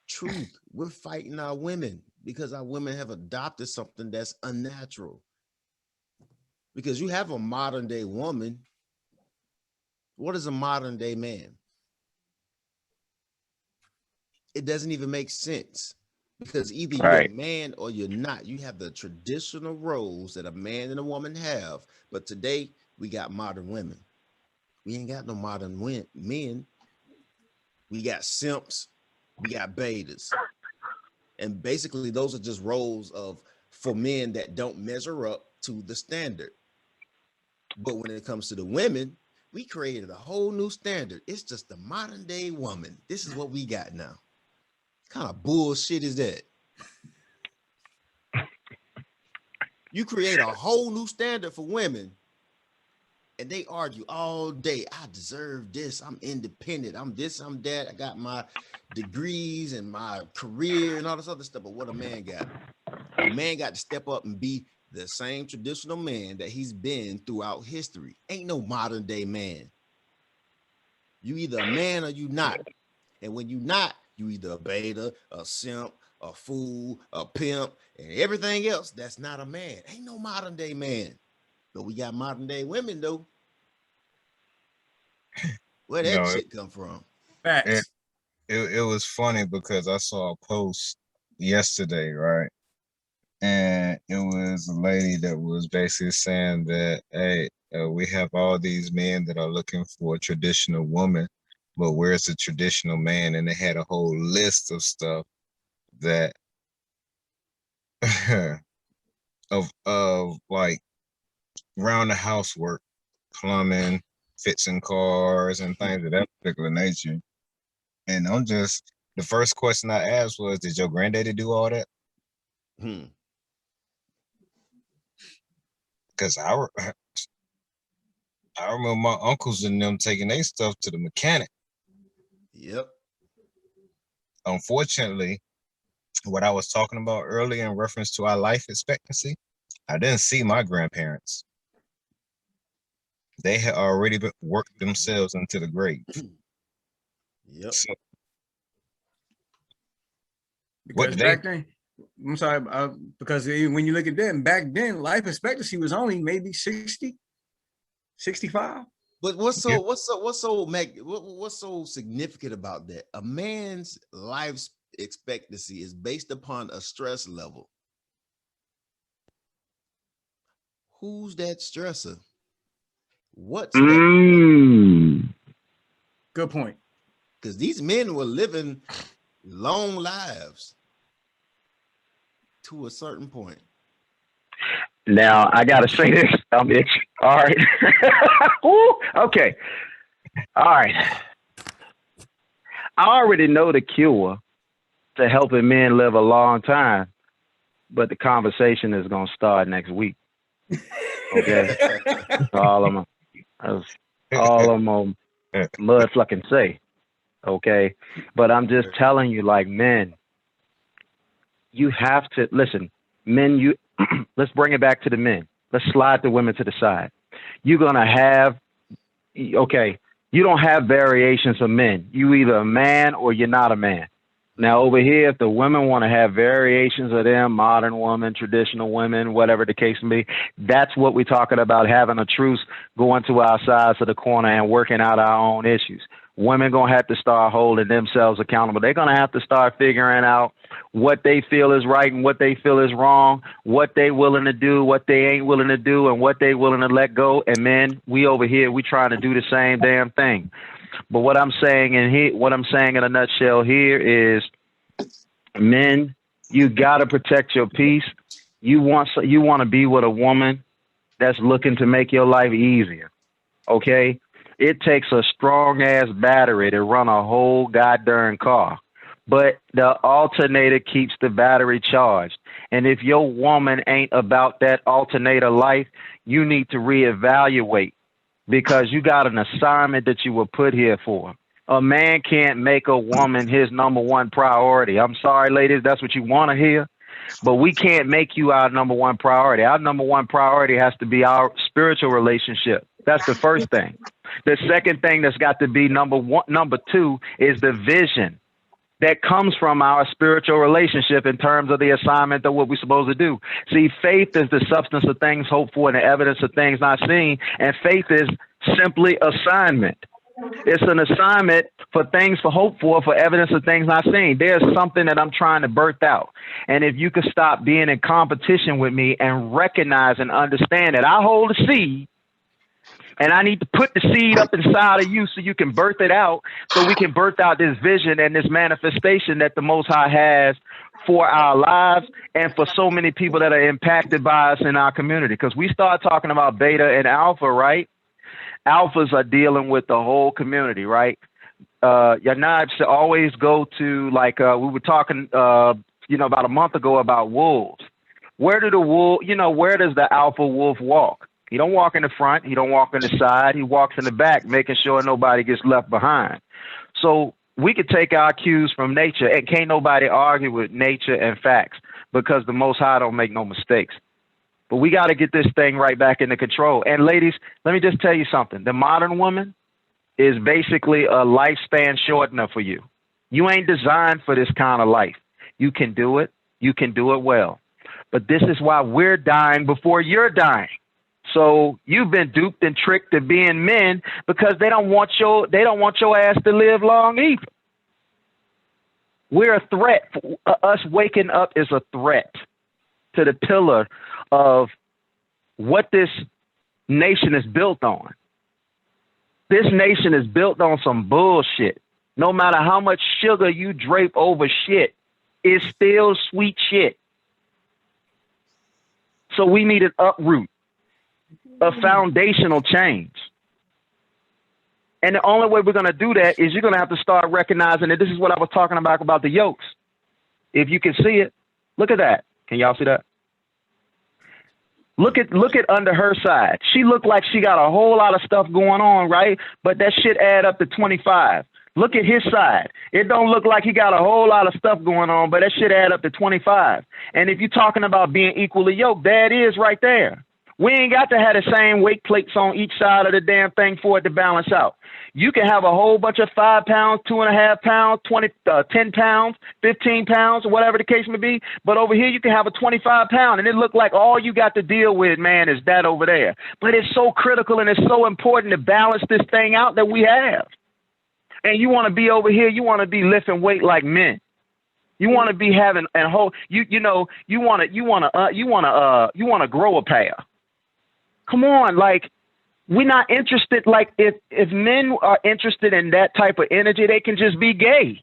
truth. We're fighting our women because our women have adopted something that's unnatural. Because you have a modern day woman. What is a modern day man? It doesn't even make sense, because either you're a man or you're not. You have the traditional roles that a man and a woman have, but today we got modern women. We ain't got no modern men. We got simps, we got betas. And basically those are just roles for men that don't measure up to the standard. But when it comes to the women, we created a whole new standard. It's just the modern day woman. This is what we got now. What kind of bullshit is that? You create a whole new standard for women, and they argue all day. I deserve this. I'm independent. I'm this, I'm that. I got my degrees and my career and all this other stuff. But what a man got? A man got to step up and be the same traditional man that he's been throughout history. Ain't no modern day man. You either a man or you not. And when you not, you either a beta, a simp, a fool, a pimp, and everything else that's not a man. Ain't no modern day man. But we got modern day women though. Where that shit come from? Facts. It was funny because I saw a post yesterday, right? And it was a lady that was basically saying that, hey, we have all these men that are looking for a traditional woman, but where's the traditional man? And they had a whole list of stuff that of like round the house work, plumbing, fixing cars, and things of that particular nature. And the first question I asked was, did your granddaddy do all that? Because I remember my uncles and them taking their stuff to the mechanic. Yep. Unfortunately, what I was talking about earlier in reference to our life expectancy, I didn't see my grandparents. They had already worked themselves into the grave. Yep. So, Because back then, I'm sorry, because when you look at them, back then, life expectancy was only maybe 60, 65. But what's so significant about that? A man's life expectancy is based upon a stress level. Who's that stressor? What's that? Good point. Because these men were living long lives to a certain point. Now I gotta say this. I'm itching. All right. Ooh, okay. All right. I already know the cure to helping men live a long time, but the conversation is gonna start next week. Okay. all I'm gonna motherfucking say. Okay. But I'm just telling you, like, men, you have to listen. Men, let's bring it back to the men. Let's slide the women to the side. You're gonna have, okay, you don't have variations of men. You either a man or you're not a man. Now over here, if the women want to have variations of them, modern women, traditional women, whatever the case may be, that's what we're talking about, having a truce, going to our sides of the corner and working out our own issues. Women gonna have to start holding themselves accountable. They're gonna have to start figuring out what they feel is right and what they feel is wrong, what they willing to do, what they ain't willing to do, and what they willing to let go. And men, we over here, we trying to do the same damn thing. But what I'm saying in a nutshell here is, men, you gotta protect your peace. You want to be with a woman that's looking to make your life easier. Okay. It takes a strong ass battery to run a whole goddamn car, but the alternator keeps the battery charged. And if your woman ain't about that alternator life, you need to reevaluate, because you got an assignment that you were put here for. A man can't make a woman his number one priority. I'm sorry, ladies, that's what you want to hear, but we can't make you our number one priority. Our number one priority has to be our spiritual relationship. That's the first thing. The second thing that's got to be number two is the vision that comes from our spiritual relationship in terms of the assignment of what we're supposed to do. See, faith is the substance of things hoped for and the evidence of things not seen. And faith is simply assignment. It's an assignment for things for hope for evidence of things not seen. There's something that I'm trying to birth out. And if you could stop being in competition with me and recognize and understand that I hold a seed, and I need to put the seed up inside of you so you can birth it out, so we can birth out this vision and this manifestation that the Most High has for our lives and for so many people that are impacted by us in our community. Because we start talking about beta and alpha, right? Alphas are dealing with the whole community, right? Your knives always go to, like, we were talking, about a month ago about wolves. Where does the alpha wolf walk? He don't walk in the front. He don't walk in the side. He walks in the back, making sure nobody gets left behind. So we could take our cues from nature, and can't nobody argue with nature and facts, because the Most High don't make no mistakes. But we got to get this thing right back into control. And ladies, let me just tell you something. The modern woman is basically a lifespan shortener for you. You ain't designed for this kind of life. You can do it. You can do it well. But this is why we're dying before you're dying. So you've been duped and tricked to being men, because they don't want your ass to live long either. We're a threat. Us waking up is a threat to the pillar of what this nation is built on. This nation is built on some bullshit. No matter how much sugar you drape over shit, it's still sweet shit. So we need an uproot. a foundational change. And the only way we're going to do that is you're going to have to start recognizing that this is what I was talking about the yokes. If you can see it, look at that. Can y'all see that? Look at under her side. She looked like she got a whole lot of stuff going on, right? But that shit add up to 25. Look at his side. It don't look like he got a whole lot of stuff going on, but that shit add up to 25. And if you're talking about being equally yoked, there it is right there. We ain't got to have the same weight plates on each side of the damn thing for it to balance out. You can have a whole bunch of 5 pounds, 2.5 pounds, 10 pounds, 15 pounds, or whatever the case may be. But over here, you can have a 25 pound, and it look like all you got to deal with, man, is that over there. But it's so critical and it's so important to balance this thing out that we have. And you want to be over here, you want to be lifting weight like men. You want to be having a whole, you want to grow a pair. Come on, like, we're not interested. Like, if men are interested in that type of energy, they can just be gay.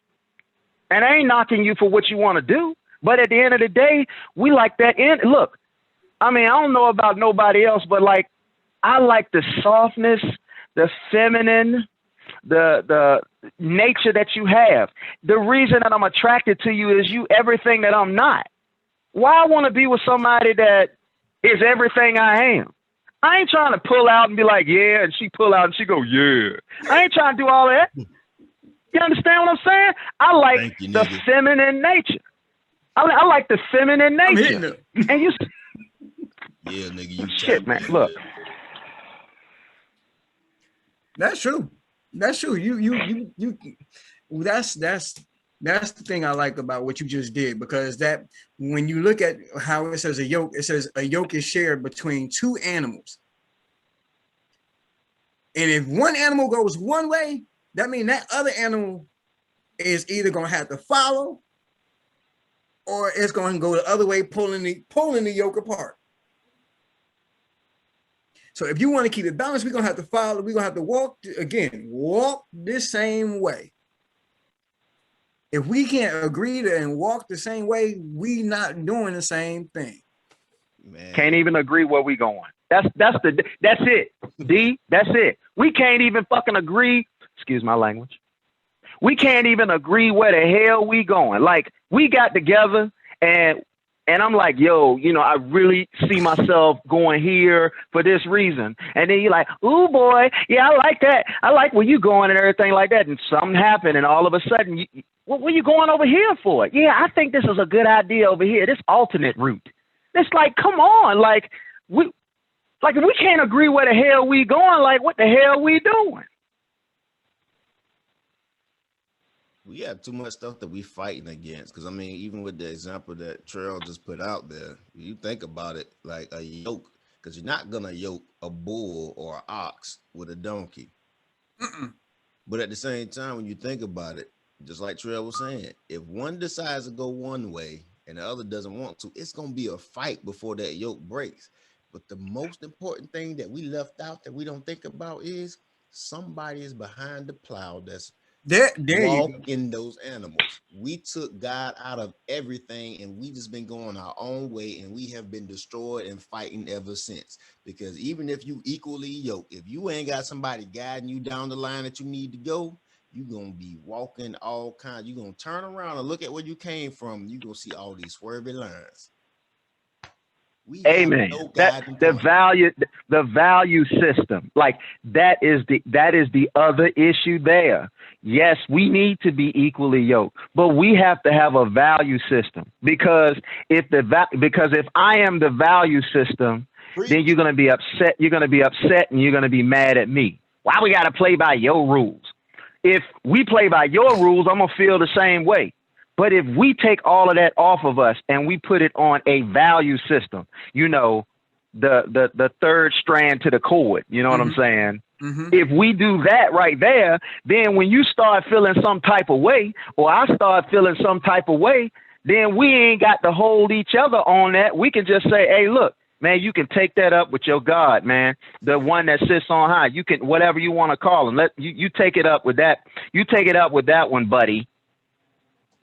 And I ain't knocking you for what you want to do. But at the end of the day, we like that. Look, I mean, I don't know about nobody else, but like, I like the softness, the feminine, the nature that you have. The reason that I'm attracted to you is you everything that I'm not. Why I want to be with somebody that is everything I am? I ain't trying to pull out and be like, yeah, and she pull out and she go, yeah. I ain't trying to do all that. You understand what I'm saying? I like the feminine nature. I like the feminine nature. And you, yeah, nigga, you shit, man. Look, that's true. That's true. You. That's the thing I like about what you just did, because that when you look at how it says a yoke, it says a yoke is shared between two animals. And if one animal goes one way, that means that other animal is either going to have to follow, or it's going to go the other way, pulling the yoke apart. So if you want to keep it balanced, we're going to have to follow. We're going to have to walk this same way. If we can't agree to and walk the same way, we not doing the same thing. Man. Can't even agree where we going. That's it. D, that's it. We can't even fucking agree. Excuse my language. We can't even agree where the hell we going. Like, we got together and I'm like, yo, I really see myself going here for this reason. And then you're like, ooh, boy, yeah, I like that. I like where you going and everything like that. And something happened, and all of a sudden, what are you going over here for? Yeah, I think this is a good idea over here, this alternate route. It's like, come on, if we can't agree where the hell we going, like, what the hell we doing? We have too much stuff that we fighting against. Because, I mean, even with the example that Trail just put out there, you think about it like a yoke, because you're not going to yoke a bull or an ox with a donkey. But at the same time, when you think about it, just like Trail was saying, if one decides to go one way and the other doesn't want to, it's going to be a fight before that yoke breaks. But the most important thing that we left out that we don't think about is somebody is behind the plow that's walking those animals. We took God out of everything, and we just been going our own way, and we have been destroyed and fighting ever since. Because even if you equally yoked, if you ain't got somebody guiding you down the line that you need to go, you're gonna be walking all kinds. You're gonna turn around and look at where you came from. You're gonna see all these swervy lines. Amen. The value system, like that is the other issue there. Yes, we need to be equally yoked, but we have to have a value system, because if I am the value system, then you're going to be upset. You're going to be upset and you're going to be mad at me. Why we got to play by your rules? If we play by your rules, I'm going to feel the same way. But if we take all of that off of us and we put it on a value system, the third strand to the cord, you know what I'm saying? If we do that right there, then when you start feeling some type of way, or I start feeling some type of way, then we ain't got to hold each other on that. We can just say, hey, look, man, you can take that up with your God, man, the one that sits on high. You can, whatever you want to call him. You take it up with that. You take it up with that one, buddy.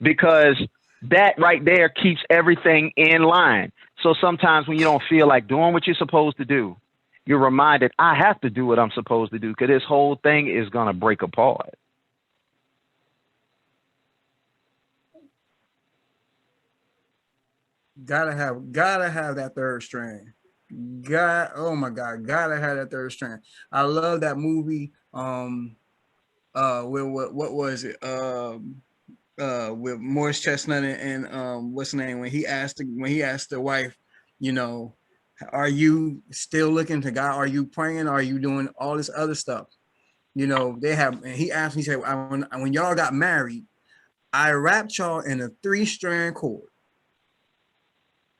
Because that right there keeps everything in line. So sometimes when you don't feel like doing what you're supposed to do, you're reminded, I have to do what I'm supposed to do because this whole thing is going to break apart. Gotta have that third strand. Oh my God, gotta have that third strand. I love that movie. What was it? With Morris Chestnut and what's the name, when he asked the wife, you know, are you still looking to God? Are you praying? Are you doing all this other stuff? You know, they have, and he asked me, he said, when y'all got married, I wrapped y'all in a 3-strand cord.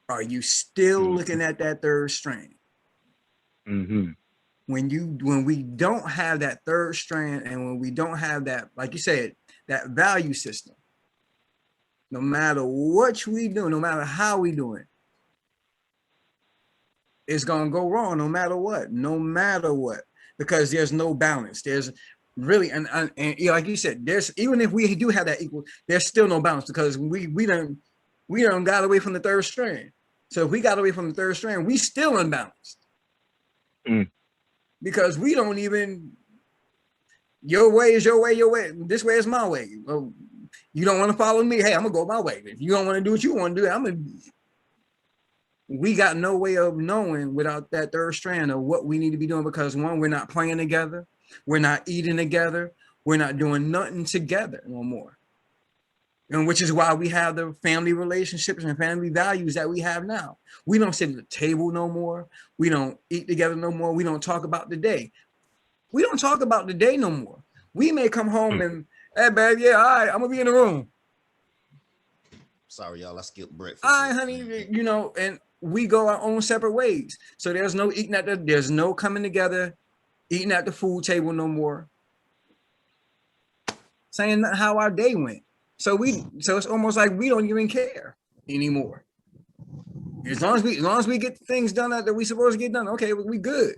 Are you still looking at that third strand? Mm-hmm. When we don't have that third strand, and when we don't have that, like you said, that value system, no matter what we do, no matter how we do it, it's gonna go wrong no matter what, because there's no balance. There's really, and like you said, there's, even if we do have that equal, there's still no balance because we don't got away from the third strand. So if we got away from the third strand, we still unbalanced. Because we don't even, your way is your way, this way is my way. Well, you don't want to follow me, hey, I'm gonna go my way. If you don't want to do what you want to do, we got no way of knowing without that third strand of what we need to be doing, because one, we're not playing together, we're not eating together, we're not doing nothing together no more. And which is why we have the family relationships and family values that we have now. We don't sit at the table no more. We don't eat together no more. We don't talk about the day. We don't talk about the day no more. We may come home and, hey, babe, yeah, all right, I'm gonna be in the room. Sorry, y'all, I skipped breakfast. All right, honey, you know, and we go our own separate ways. So there's no eating there's no coming together, eating at the food table no more. Saying how our day went. So it's almost like we don't even care anymore. As long as we get things done that we supposed to get done, okay, we good.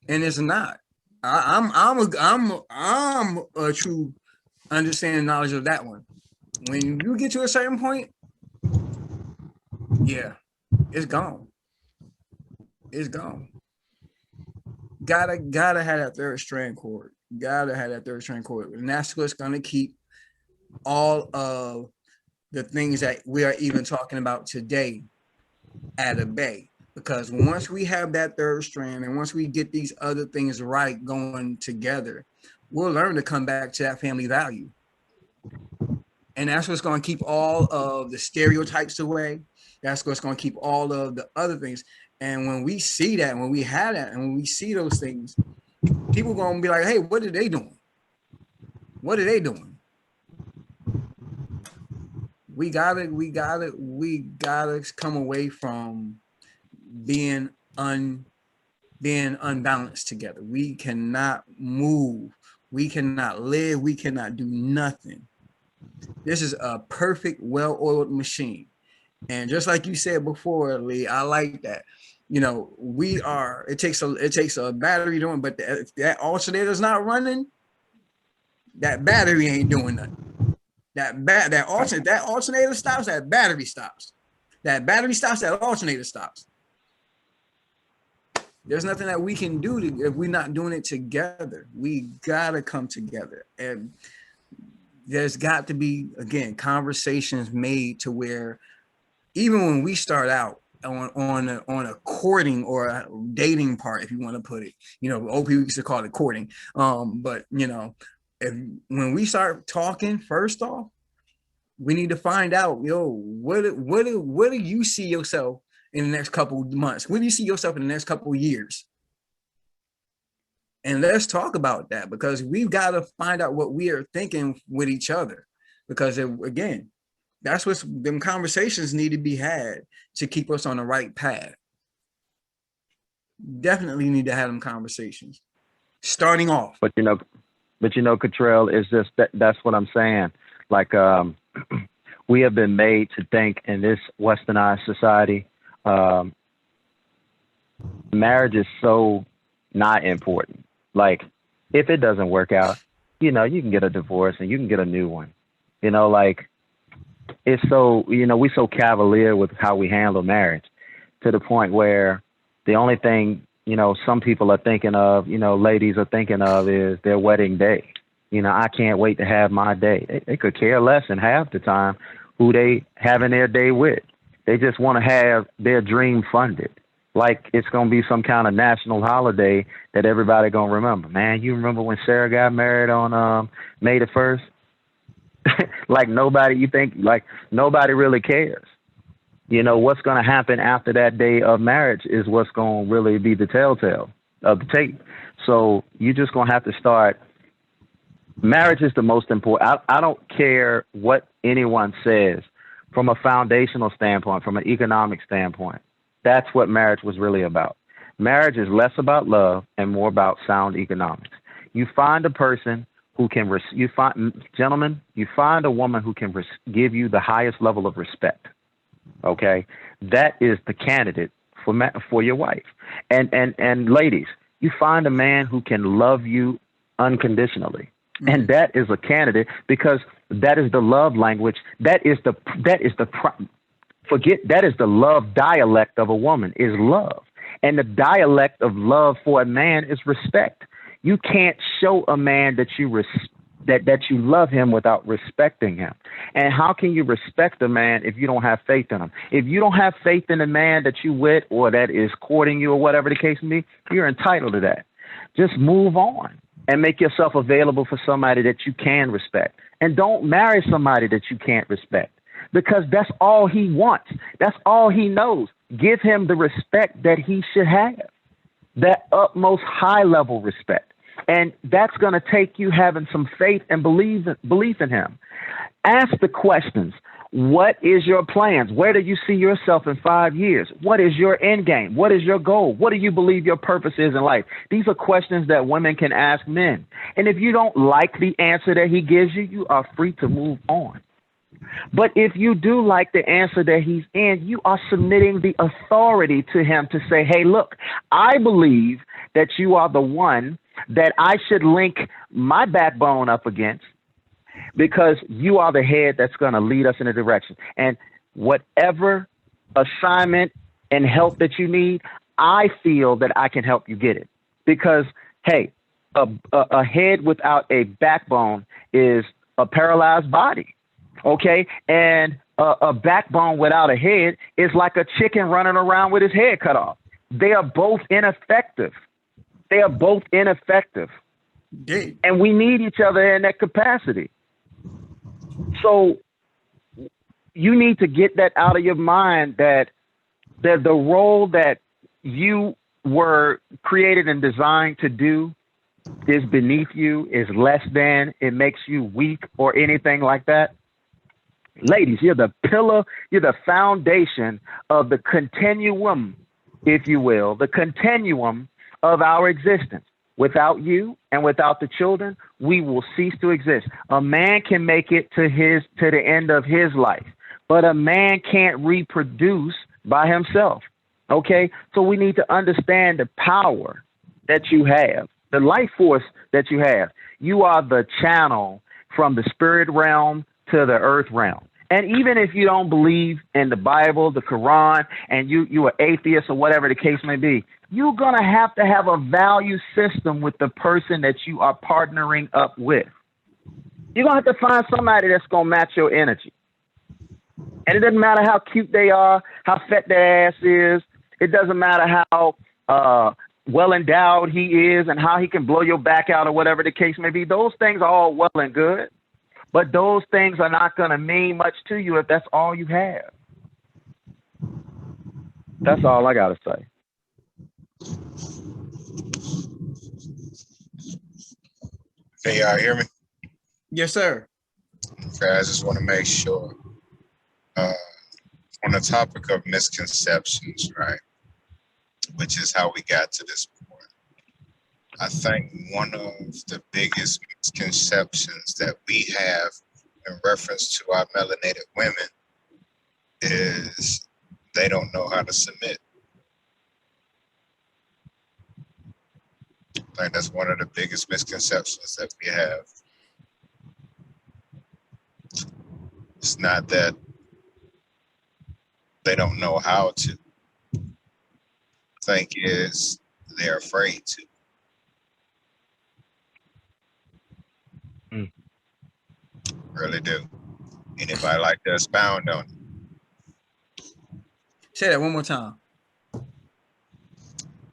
And it's not. I'm a true understanding knowledge of that one. When you get to a certain point, yeah, it's gone. It's gone. Gotta have that third strand cord. Gotta have that third strand cord. And that's what's gonna keep all of the things that we are even talking about today at a bay. Because once we have that third strand and once we get these other things right going together, we'll learn to come back to that family value. And that's what's going to keep all of the stereotypes away. That's what's going to keep all of the other things. And when we see that, when we have that, and when we see those things, people going to be like, hey, what are they doing? What are they doing? We gotta come away from being unbalanced together. We cannot move. We cannot live. We cannot do nothing. This is a perfect, well-oiled machine. And just like you said before, Lee, I like that. You know, it takes a battery doing, but if that alternator's not running, that battery ain't doing nothing. That alternator stops, that battery stops. That battery stops, that alternator stops. There's nothing that we can do if we're not doing it together. We gotta come together, and there's got to be, again, conversations made to where even when we start out on a courting or a dating part, if you want to put it, you know, old people used to call it courting. But you know, when we start talking, first off, we need to find out, what do you see yourself in the next couple of months? What do you see yourself in the next couple of years? And let's talk about that, because we've got to find out what we are thinking with each other. Because again, that's what them conversations need to be had to keep us on the right path. Definitely need to have them conversations starting off. But you know, Cottrell, is just that's what I'm saying. Like, we have been made to think in this westernized society, marriage is so not important. Like, if it doesn't work out, you know, you can get a divorce and you can get a new one. You know, like, it's so, you know, we're so cavalier with how we handle marriage, to the point where the only thing some people are thinking of, ladies are thinking of is their wedding day. I can't wait to have my day. They could care less in half the time who they having their day with. They just want to have their dream funded. Like it's going to be some kind of national holiday that everybody going to remember. Man, you remember when Sarah got married on May the 1st? Like nobody really cares. What's going to happen after that day of marriage is what's going to really be the telltale of the tape. So you're just going to have to start. Marriage is the most important. I don't care what anyone says from a foundational standpoint, from an economic standpoint. That's what marriage was really about. Marriage is less about love and more about sound economics. You find a person who can, you find a woman who can give you the highest level of respect. Okay, that is the candidate for your wife. And ladies, you find a man who can love you unconditionally, and that is a candidate because that is the love language. That is the love dialect of a woman is love, and the dialect of love for a man is respect. You can't show a man that you love him without respecting him. And how can you respect a man if you don't have faith in him? If you don't have faith in the man that you with or that is courting you or whatever the case may be, you're entitled to that. Just move on and make yourself available for somebody that you can respect. And don't marry somebody that you can't respect because that's all he wants. That's all he knows. Give him the respect that he should have, that utmost high level respect. And that's going to take you having some faith and belief in him. Ask the questions. What is your plans? Where do you see yourself in 5 years? What is your end game? What is your goal? What do you believe your purpose is in life? These are questions that women can ask men. And if you don't like the answer that he gives you, you are free to move on. But if you do like the answer that he's in, you are submitting the authority to him to say, hey, look, I believe that you are the one that I should link my backbone up against because you are the head that's going to lead us in a direction. And whatever assignment and help that you need, I feel that I can help you get it. Because, hey, a head without a backbone is a paralyzed body. Okay, and a backbone without a head is like a chicken running around with his head cut off. They are both ineffective. And we need each other in that capacity. So you need to get that out of your mind that the role that you were created and designed to do is beneath you, is less than, it makes you weak or anything like that. Ladies, you're the pillar, you're the foundation of the continuum, if you will, the continuum of our existence. Without you and without the children, we will cease to exist. A man can make it to the end of his life, but a man can't reproduce by himself. Okay? So we need to understand the power that you have, the life force that you have. You are the channel from the spirit realm to the earth realm. And even if you don't believe in the Bible, the Quran, and you are atheist or whatever the case may be, you're going to have a value system with the person that you are partnering up with. You're going to have to find somebody that's going to match your energy. And it doesn't matter how cute they are, how fat their ass is. It doesn't matter how well endowed he is and how he can blow your back out or whatever the case may be. Those things are all well and good. But those things are not going to mean much to you if that's all you have. That's all I got to say. Can y'all hear me? Yes, sir. Okay, I just want to make sure. On the topic of misconceptions, right, which is how we got to this point. I think one of the biggest misconceptions that we have in reference to our melanated women is they don't know how to submit. I think that's one of the biggest misconceptions that we have. It's not that they don't know how to. I think is they're afraid to. Really do. Anybody like to expound on it? Say that one more time.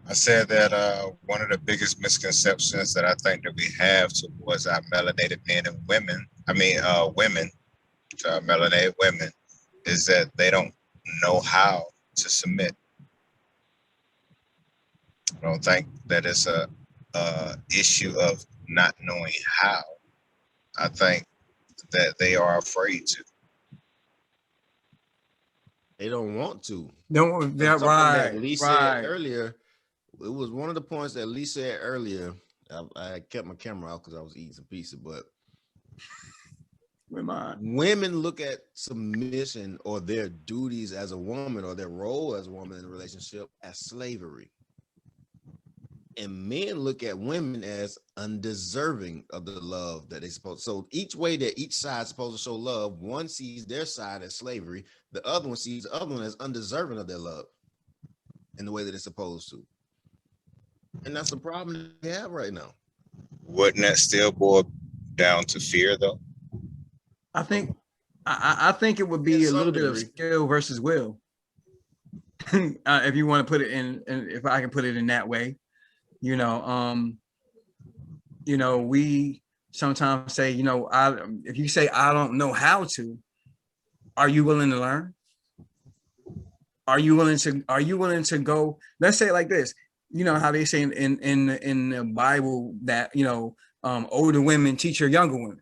I said that one of the biggest misconceptions that I think that we have towards our melanated men and women, women, melanated women, is that they don't know how to submit. I don't think that it's a issue of not knowing how. I think that they are afraid to. They don't want to. Don't that Something right, that Lee said earlier. It was one of the points that Lee said earlier. I kept my camera out because I was eating some pizza, but women look at submission or their duties as a woman or their role as a woman in a relationship as slavery. And men look at women as undeserving of the love that they supposed. So each way that each side is supposed to show love, one sees their side as slavery, the other one sees the other one as undeserving of their love in the way that it's supposed to. And that's the problem we have right now. Wouldn't that still boil down to fear, though? I think it would be a little bit of skill versus will. If you want to put it in, and if I can put it in that way, we sometimes say, if you say I don't know how to, are you willing to learn? Are you willing to go? Let's say it like this. You know how they say in the Bible that older women teach your younger women.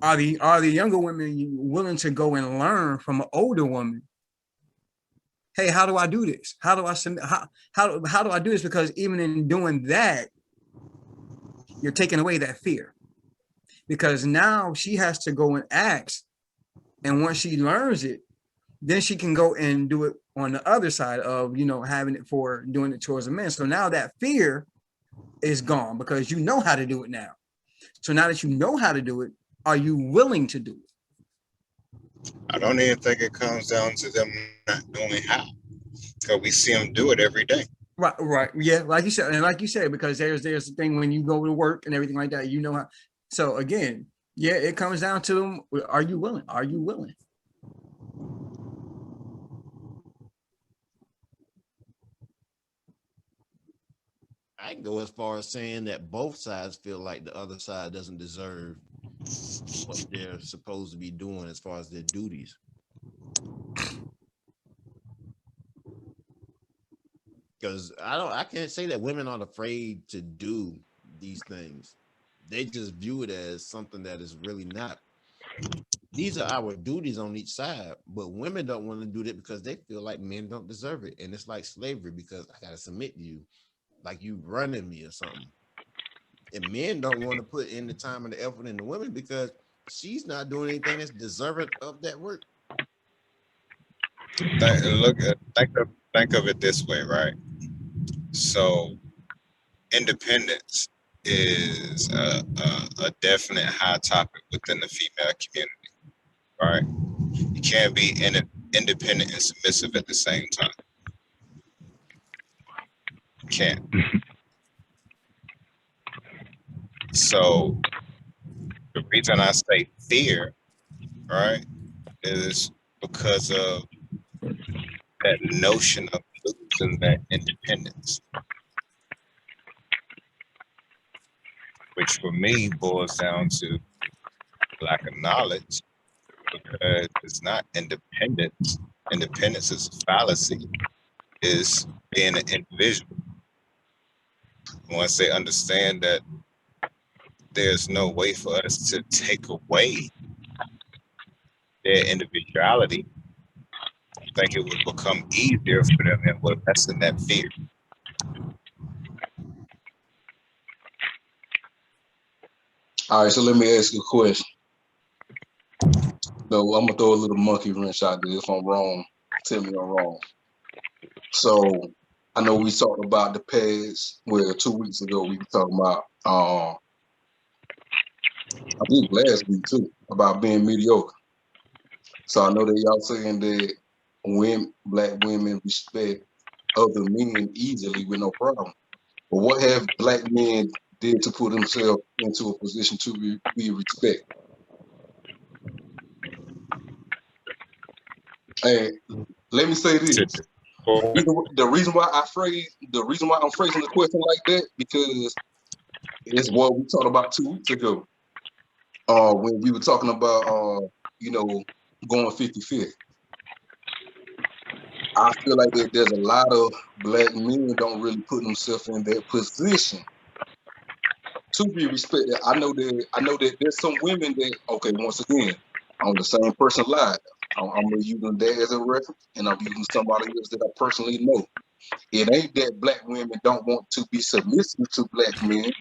Are the younger women willing to go and learn from an older woman? Hey, how do I do this? How do I submit? How do I do this? Because even in doing that, you're taking away that fear. Because now she has to go and ask, and once she learns it, then she can go and do it on the other side of having it for doing it towards a man. So now that fear is gone because you know how to do it now. So now that you know how to do it, are you willing to do it? I don't even think it comes down to them not knowing how, because we see them do it every day. Right. Yeah, like you said, because there's the thing when you go to work and everything like that, how. So again, yeah, it comes down to them. Are you willing? Are you willing? I can go as far as saying that both sides feel like the other side doesn't deserve what they're supposed to be doing as far as their duties. Because I can't say that women aren't afraid to do these things. They just view it as something that is really not. These are our duties on each side, but women don't want to do that because they feel like men don't deserve it. And it's like slavery because I got to submit to you like you running me or something. And men don't want to put in the time and the effort in the women because she's not doing anything that's deserving of that work. Think of it this way, right? So independence is a definite hot topic within the female community, right? You can't be independent and submissive at the same time. You can't. So the reason I say fear, right, is because of that notion of losing that independence, which for me boils down to lack of knowledge, because it's not independence. Independence is a fallacy, is being an individual. Once they understand that there's no way for us to take away their individuality, I think it would become easier for them and would lessen that fear. All right, so let me ask you a question. So I'm gonna throw a little monkey wrench out there. If I'm wrong, tell me I'm wrong. So I know we talked about the past. Well, 2 weeks ago we were talking about I think last week too, about being mediocre. So I know that y'all saying that black women respect other men easily with no problem. But what have black men did to put themselves into a position to be respected? And let me say this. The reason why I'm phrasing the question like that, because it's what we talked about 2 weeks ago. When we were talking about going 50-50. I feel like that there's a lot of black men don't really put themselves in that position to be respected. I know that there's some women that, okay, once again, on the same person live. I'm using that as a reference, and I'm using somebody else that I personally know. It ain't that black women don't want to be submissive to black men.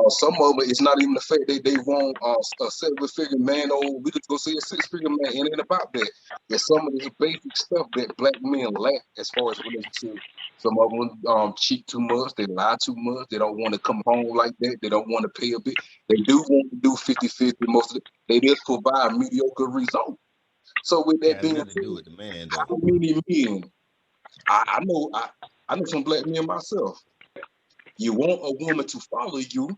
Some of it, it's not even the fact that they want a 7-figure man, or we could go say a 6-figure man. It ain't about that. It's some of this basic stuff that black men lack as far as relationships. Some of them cheat too much, they lie too much, they don't want to come home like that, they don't want to pay a bit. They do want to do 50-50 most of it. They just provide mediocre results. So with that being Nothing to said, do with the man how though. many men, I know some black men myself. You want a woman to follow you,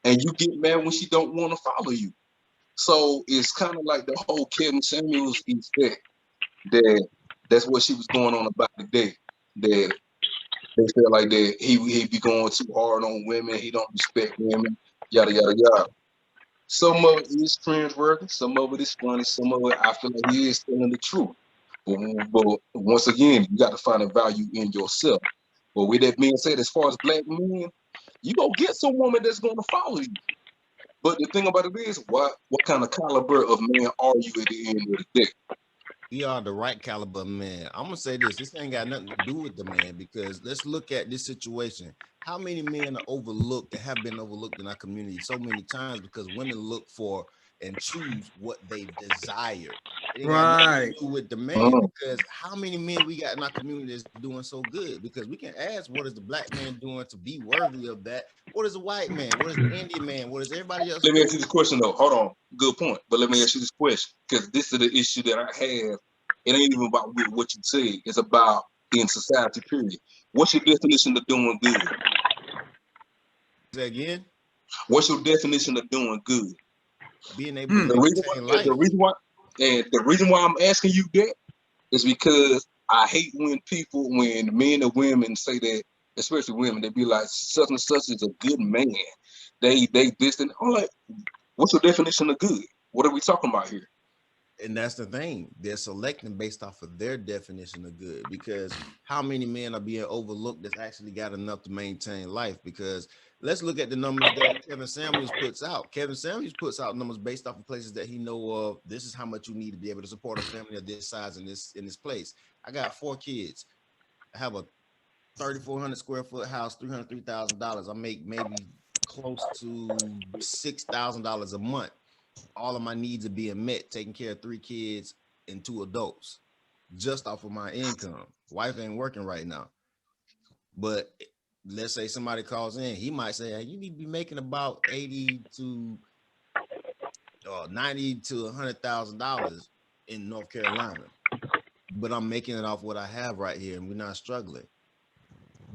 and you get mad when she don't want to follow you. So it's kind of like the whole Kevin Samuels effect. That's what she was going on about today. That they felt like that he be going too hard on women. He don't respect women. Yada yada yada. Some of it is cringeworthy. Some of it is funny. Some of it I feel like he is telling the truth. But once again, you got to find a value in yourself. But with that being said, as far as black men, you go get some woman that's going to follow you. But the thing about it is, what kind of caliber of man are you at the end of the day? We are the right caliber man. I'm gonna say this. This ain't got nothing to do with the man, because let's look at this situation. How many men are overlooked and have been overlooked in our community so many times because women look for and choose what they desire. It ain't got nothing Right. to do with the man, Mm. because how many men we got in our community that's doing so good? Because we can ask, what is the black man doing to be worthy of that? What is the white man? What is the Indian man? What is everybody else Let me doing? ask you this question though. Hold on, good point. But let me ask you this question, because this is the issue that I have. It ain't even about what you say. It's about in society. Period. What's your definition of doing good? Say again, What's your definition of doing good? being able to The reason why, maintain the life. reason why, and the reason why I'm asking you that is because I hate when men and women say that, especially women, they be like, such and such is a good man. They distant. I'm like, what's your definition of good? What are we talking about here? And that's the thing. They're selecting based off of their definition of good, because how many men are being overlooked that's actually got enough to maintain life? Because let's look at the numbers that Kevin Samuels puts out. Kevin Samuels puts out numbers based off of places that he know of. This is how much you need to be able to support a family of this size in this place. I got 4 kids. I have a 3,400 square foot house, $303,000. I make maybe close to $6,000 a month. All of my needs are being met, taking care of 3 kids and 2 adults just off of my income. Wife ain't working right now. But let's say somebody calls in, he might say, hey, you need to be making about 80 to 90 to $100,000 in North Carolina. But I'm making it off what I have right here, and we're not struggling.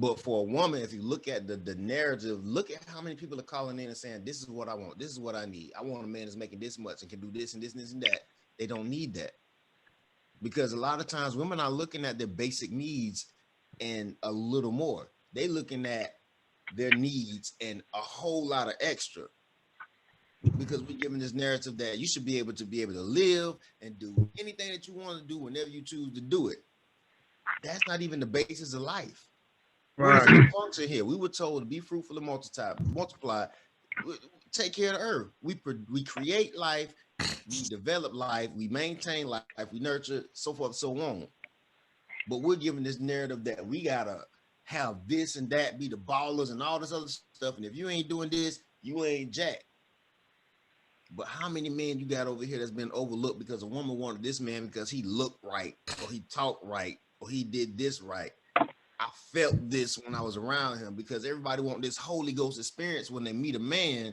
But for a woman, if you look at the narrative, look at how many people are calling in and saying, this is what I want. This is what I need. I want a man that's making this much and can do this and this and this and that. They don't need that. Because a lot of times women are looking at their basic needs and a little more. They looking at their needs and a whole lot of extra. Because we're given this narrative that you should be able to live and do anything that you want to do whenever you choose to do it. That's not even the basis of life. What is the function here? We were told to be fruitful and multiply, take care of the earth. We create life, we develop life, we maintain life, we nurture, so forth, so on. But we're given this narrative that we gotta have this and that, be the ballers and all this other stuff. And if you ain't doing this, you ain't jack. But how many men you got over here that's been overlooked because a woman wanted this man because he looked right, or he talked right, or he did this right? I felt this when I was around him, because everybody wants this Holy Ghost experience when they meet a man,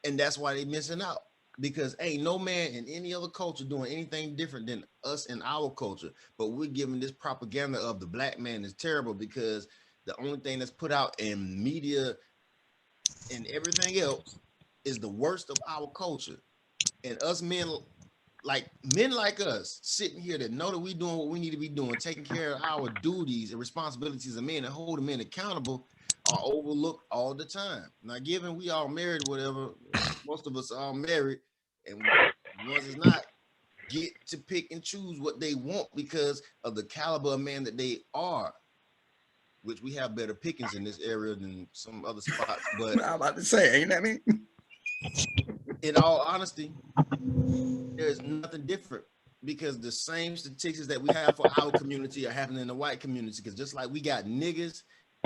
and that's why they missing out. because ain't no man in any other culture doing anything different than us in our culture. But we're giving this propaganda of the black man is terrible because the only thing that's put out in media and everything else is the worst of our culture. And us men like us sitting here that know that we doing what we need to be doing, taking care of our duties and responsibilities of men and holding men accountable are overlooked all the time. Now, given we all married, whatever, most of us are all married, and ones is not get to pick and choose what they want because of the caliber of man that they are, which we have better pickings in this area than some other spots. But I'm about to say, ain't that me? in all honesty, there's nothing different because the same statistics that we have for our community are happening in the white community. Because just like we got niggas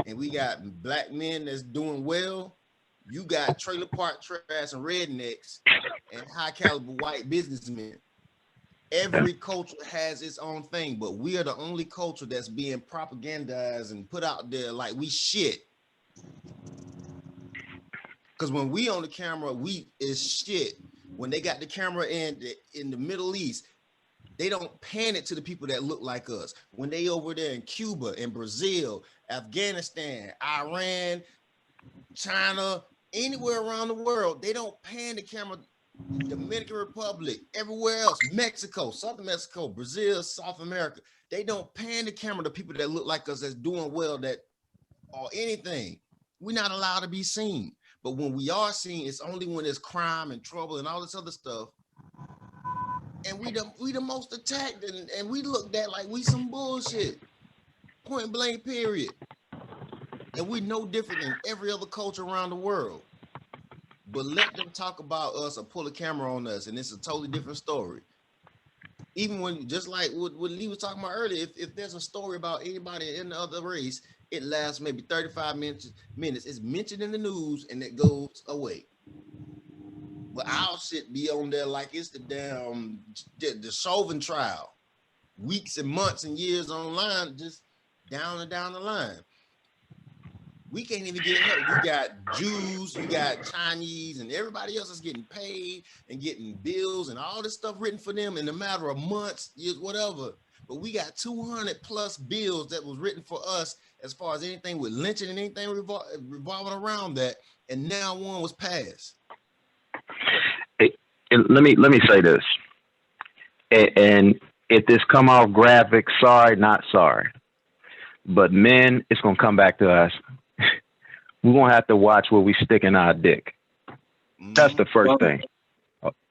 and we got black men that's doing well, you got trailer park trash and rednecks and high caliber white businessmen. Every culture has its own thing, but we are the only culture that's being propagandized and put out there like we shit. Because when we on the camera, we is shit. When they got the camera in the Middle East, they don't pan it to the people that look like us. When they over there in Cuba, in Brazil, Afghanistan, Iran, China, anywhere around the world, they don't pan the camera. Dominican Republic, everywhere else, Mexico, Southern Mexico, Brazil, South America, they don't pan the camera to people that look like us that's doing well that or anything. We're not allowed to be seen. But when we are seen, it's only when there's crime and trouble and all this other stuff. And we the most attacked and we looked at like we some bullshit. Point blank, period. And we no different than every other culture around the world. But let them talk about us or pull a camera on us, and it's a totally different story. Even when, just like what Lee was talking about earlier, if there's a story about anybody in the other race, it lasts maybe 35 minutes. It's mentioned in the news, and it goes away. But our shit be on there like it's the damn the Chauvin trial, weeks and months and years online, just down and down the line. We can't even get help. You got Jews, you got Chinese, and everybody else is getting paid and getting bills and all this stuff written for them in a matter of months, years, whatever. But we got 200 plus bills that was written for us as far as anything with lynching and anything revolving around that, and now one was passed. Let me say this, and if this come off graphic, sorry, not sorry, but men, it's gonna come back to us. We're gonna have to watch where we stick in our dick. That's the first thing.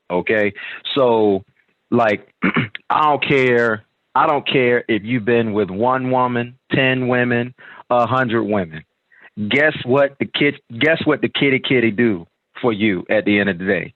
Okay, so like, I don't care if you've been with one woman, 10 women, 100 women. Guess what the kitty do for you at the end of the day?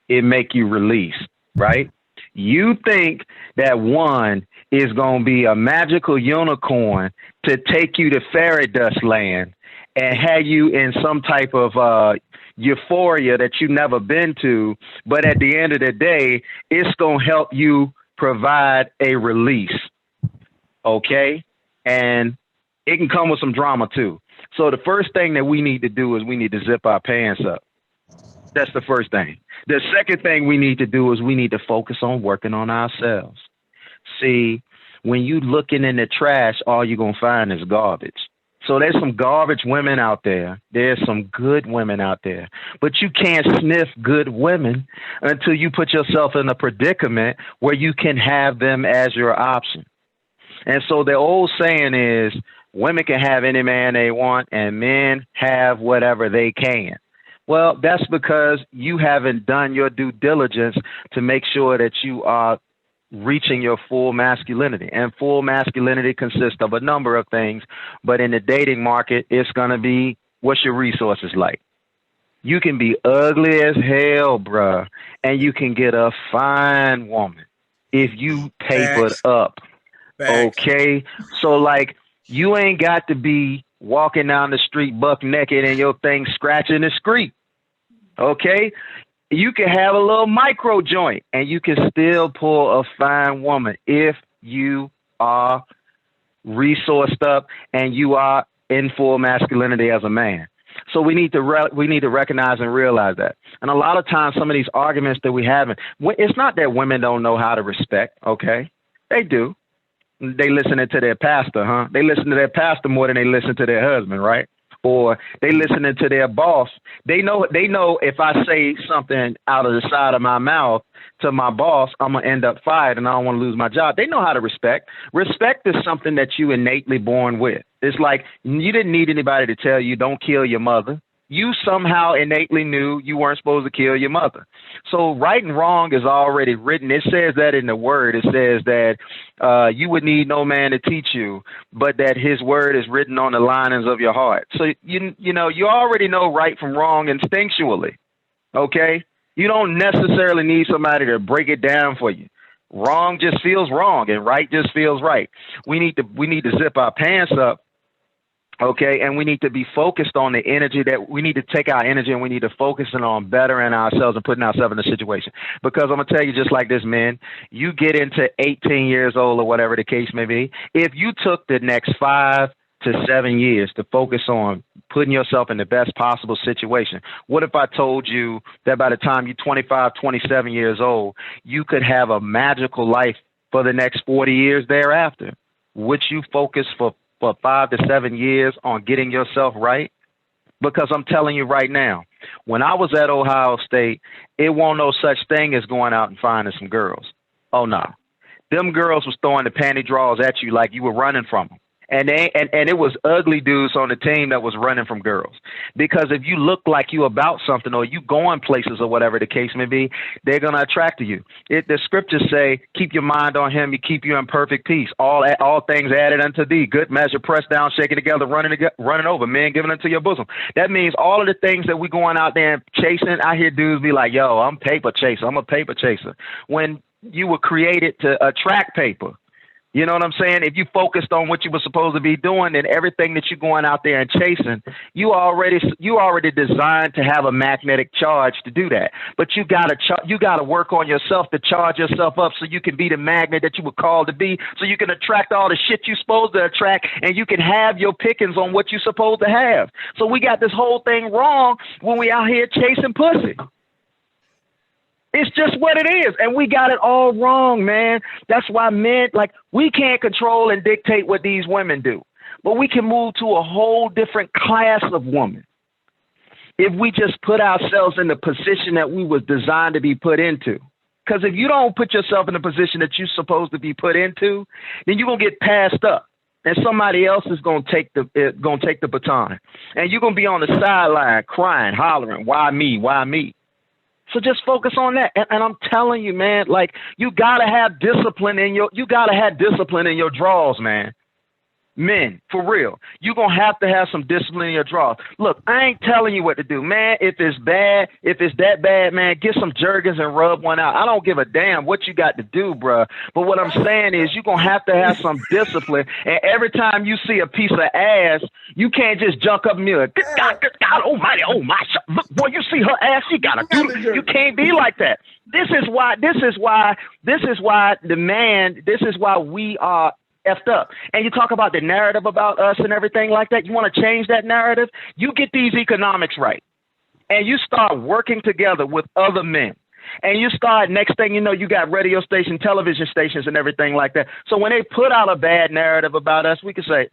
It make you release, right? You think that one is going to be a magical unicorn to take you to fairy dust land and have you in some type of euphoria that you've never been to. But at the end of the day, it's going to help you provide a release. Okay. And it can come with some drama too. So the first thing that we need to do is we need to zip our pants up. That's the first thing. The second thing we need to do is we need to focus on working on ourselves. See, when you looking in the trash, all you're going to find is garbage. So there's some garbage women out there. There's some good women out there. But you can't sniff good women until you put yourself in a predicament where you can have them as your option. And so the old saying is, women can have any man they want and men have whatever they can. Well, that's because you haven't done your due diligence to make sure that you are reaching your full masculinity. And full masculinity consists of a number of things. But in the dating market, it's going to be, what's your resources like? You can be ugly as hell, bruh, and you can get a fine woman if you tapered up. Okay? So, like, you ain't got to be walking down the street buck naked and your thing scratching the street. Okay, you can have a little micro joint and you can still pull a fine woman if you are resourced up and you are in full masculinity as a man. So we need to recognize and realize that. And a lot of times, some of these arguments that we have, it's not that women don't know how to respect. Okay, they do. They listening to their pastor, huh? They listen to their pastor more than they listen to their husband, right? Or they listening to their boss. They know if I say something out of the side of my mouth to my boss, I'm gonna end up fired and I don't want to lose my job. They know how to respect. Respect is something that you innately born with. It's like you didn't need anybody to tell you don't kill your mother. You somehow innately knew you weren't supposed to kill your mother. So right and wrong is already written. It says that in the word. It says that you would need no man to teach you, but that his word is written on the linings of your heart. So, you know, you already know right from wrong instinctually, okay? You don't necessarily need somebody to break it down for you. Wrong just feels wrong and right just feels right. We need to zip our pants up. Okay, and we need to be focused on the energy that we need to take our energy and we need to focus on bettering ourselves and putting ourselves in a situation. Because I'm going to tell you just like this, man, you get into 18 years old or whatever the case may be. If you took the next 5 to 7 years to focus on putting yourself in the best possible situation, what if I told you that by the time you're 25, 27 years old, you could have a magical life for the next 40 years thereafter? Would you focus for 5 to 7 years on getting yourself right? Because I'm telling you right now, when I was at Ohio State, it wasn't no such thing as going out and finding some girls. Oh, no. Them girls was throwing the panty drawers at you like you were running from them. And it was ugly dudes on the team that was running from girls. Because if you look like you about something or you going places or whatever the case may be, they're going to attract to you. The scriptures say, keep your mind on him, he keep you in perfect peace. All things added unto thee, good measure, pressed down, shaken together, running over, men given unto your bosom. That means all of the things that we going out there and chasing, I hear dudes be like, yo, I'm paper chaser. I'm a paper chaser. When you were created to attract paper. You know what I'm saying? If you focused on what you were supposed to be doing, then everything that you're going out there and chasing, you already designed to have a magnetic charge to do that. But you gotta work on yourself to charge yourself up so you can be the magnet that you were called to be, so you can attract all the shit you're supposed to attract, and you can have your pickings on what you're supposed to have. So we got this whole thing wrong when we out here chasing pussy. It's just what it is. And we got it all wrong, man. That's why men, like, we can't control and dictate what these women do. But we can move to a whole different class of woman if we just put ourselves in the position that we was designed to be put into. Because if you don't put yourself in the position that you're supposed to be put into, then you're going to get passed up. And somebody else is going to take the baton. And you're going to be on the sideline crying, hollering, why me, why me? So just focus on that. And I'm telling you, man, like, you gotta have discipline in your draws, man. Men, for real. You're going to have some discipline in your draws. Look, I ain't telling you what to do, man. If it's that bad, man, get some Jergens and rub one out. I don't give a damn what you got to do, bruh. But what I'm saying is you're going to have some discipline. And every time you see a piece of ass, you can't just jump up and be like, God almighty, oh my, look, boy, you see her ass, she got to do it. You can't be like that. This is why we are effed up. And you talk about the narrative about us and everything like that. You want to change that narrative? You get these economics right. And you start working together with other men. And you start, next thing you know, you got radio stations, television stations, and everything like that. So when they put out a bad narrative about us, we can say,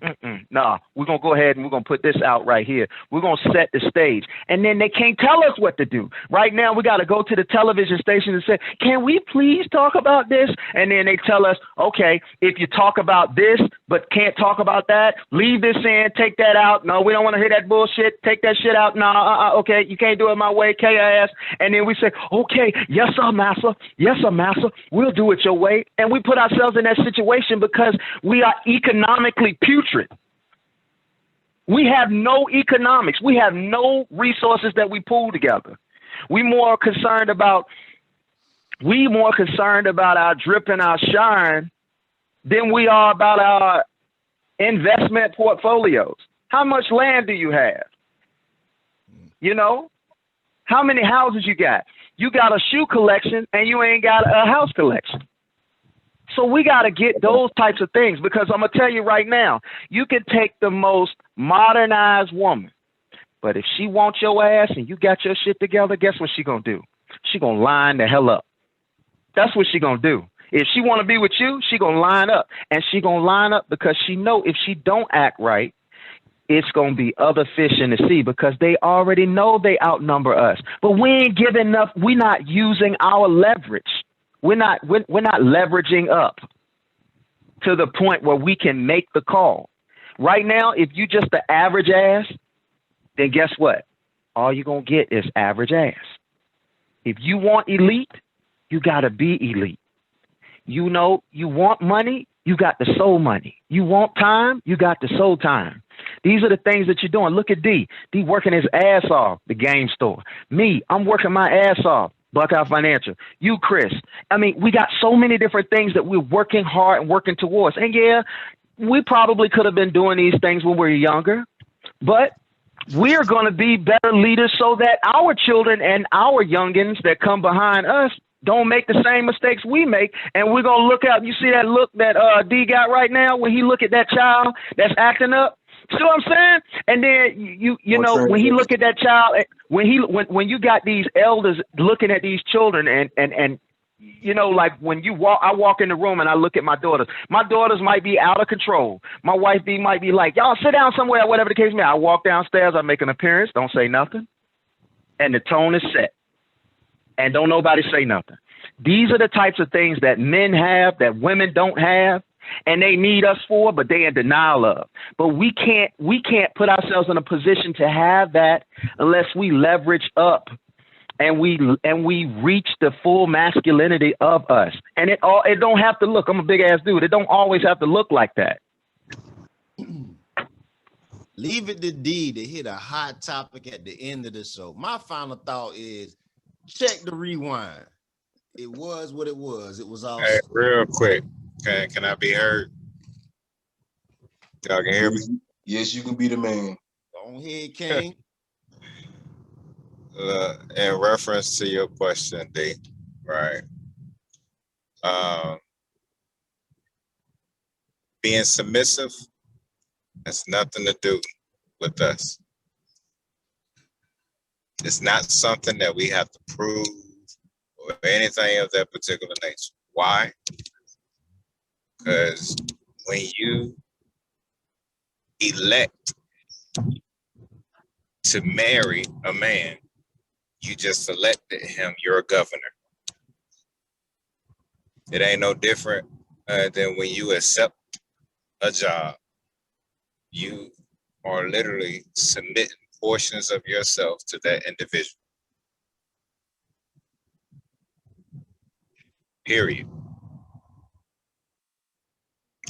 nah, we're going to go ahead and we're going to put this out right here. We're going to set the stage. And then they can't tell us what to do. Right now, we got to go to the television station and say, can we please talk about this? And then they tell us, okay, if you talk about this, but can't talk about that, leave this in, take that out. No, we don't want to hear that bullshit. Take that shit out. No, okay, you can't do it my way, KIS. And then we say, okay, yes, sir, massa. Yes, sir, massa. We'll do it your way. And we put ourselves in that situation because we are economically putrid. We have no economics. We have no resources that we pool together. We more concerned about our drip and our shine than we are about our investment portfolios. How much land do you have? You know, how many houses you got? You got a shoe collection and you ain't got a house collection. So we got to get those types of things, because I'm going to tell you right now, you can take the most modernized woman, But if she wants your ass and you got your shit together, guess what she gonna do? She gonna line the hell up. That's what she gonna do. If she wanna be with you, she gonna line up. And she gonna line up because she know if she don't act right, it's gonna be other fish in the sea because they already know they outnumber us. But we ain't giving enough. We're not using our leverage. We're not leveraging up to the point where we can make the call. Right now, if you just the average ass, then guess what? All you're gonna get is average ass. If you want elite, you gotta be elite. You know, you want money, you got the soul money. You want time, you got the soul time. These are the things that you're doing. Look at D. D working his ass off, the game store. Me, I'm working my ass off, Buckout Financial. You, Chris. I mean, we got so many different things that we're working hard and working towards. And yeah, we probably could have been doing these things when we were younger, but we're going to be better leaders so that our children and our youngins that come behind us don't make the same mistakes we make. And we're going to look out. You see that look that D got right now when he look at that child that's acting up? See what I'm saying? And then you know, when he look at that child, when you got these elders looking at these children and you know, like when you walk, I walk in the room and I look at my daughters. My daughters might be out of control. My wife might be like, y'all sit down somewhere, whatever the case may be. I walk downstairs, I make an appearance, don't say nothing. And the tone is set. And don't nobody say nothing. These are the types of things that men have that women don't have. And they need us for, but they in denial of. But we can't put ourselves in a position to have that unless we leverage up and we reach the full masculinity of us. And it don't have to look. I'm a big ass dude. It don't always have to look like that. Leave it to D to hit a hot topic at the end of the show. My final thought is check the rewind. It was what it was. It was awesome. Hey, real quick. Can I be heard? Y'all can hear me? Yes, you can be the man. Go ahead, King. In reference to your question, D, right? Being submissive has nothing to do with us. It's not something that we have to prove or anything of that particular nature. Why? Because when you elect to marry a man, you just elected him your governor. It ain't no different than when you accept a job. You are literally submitting portions of yourself to that individual. Period.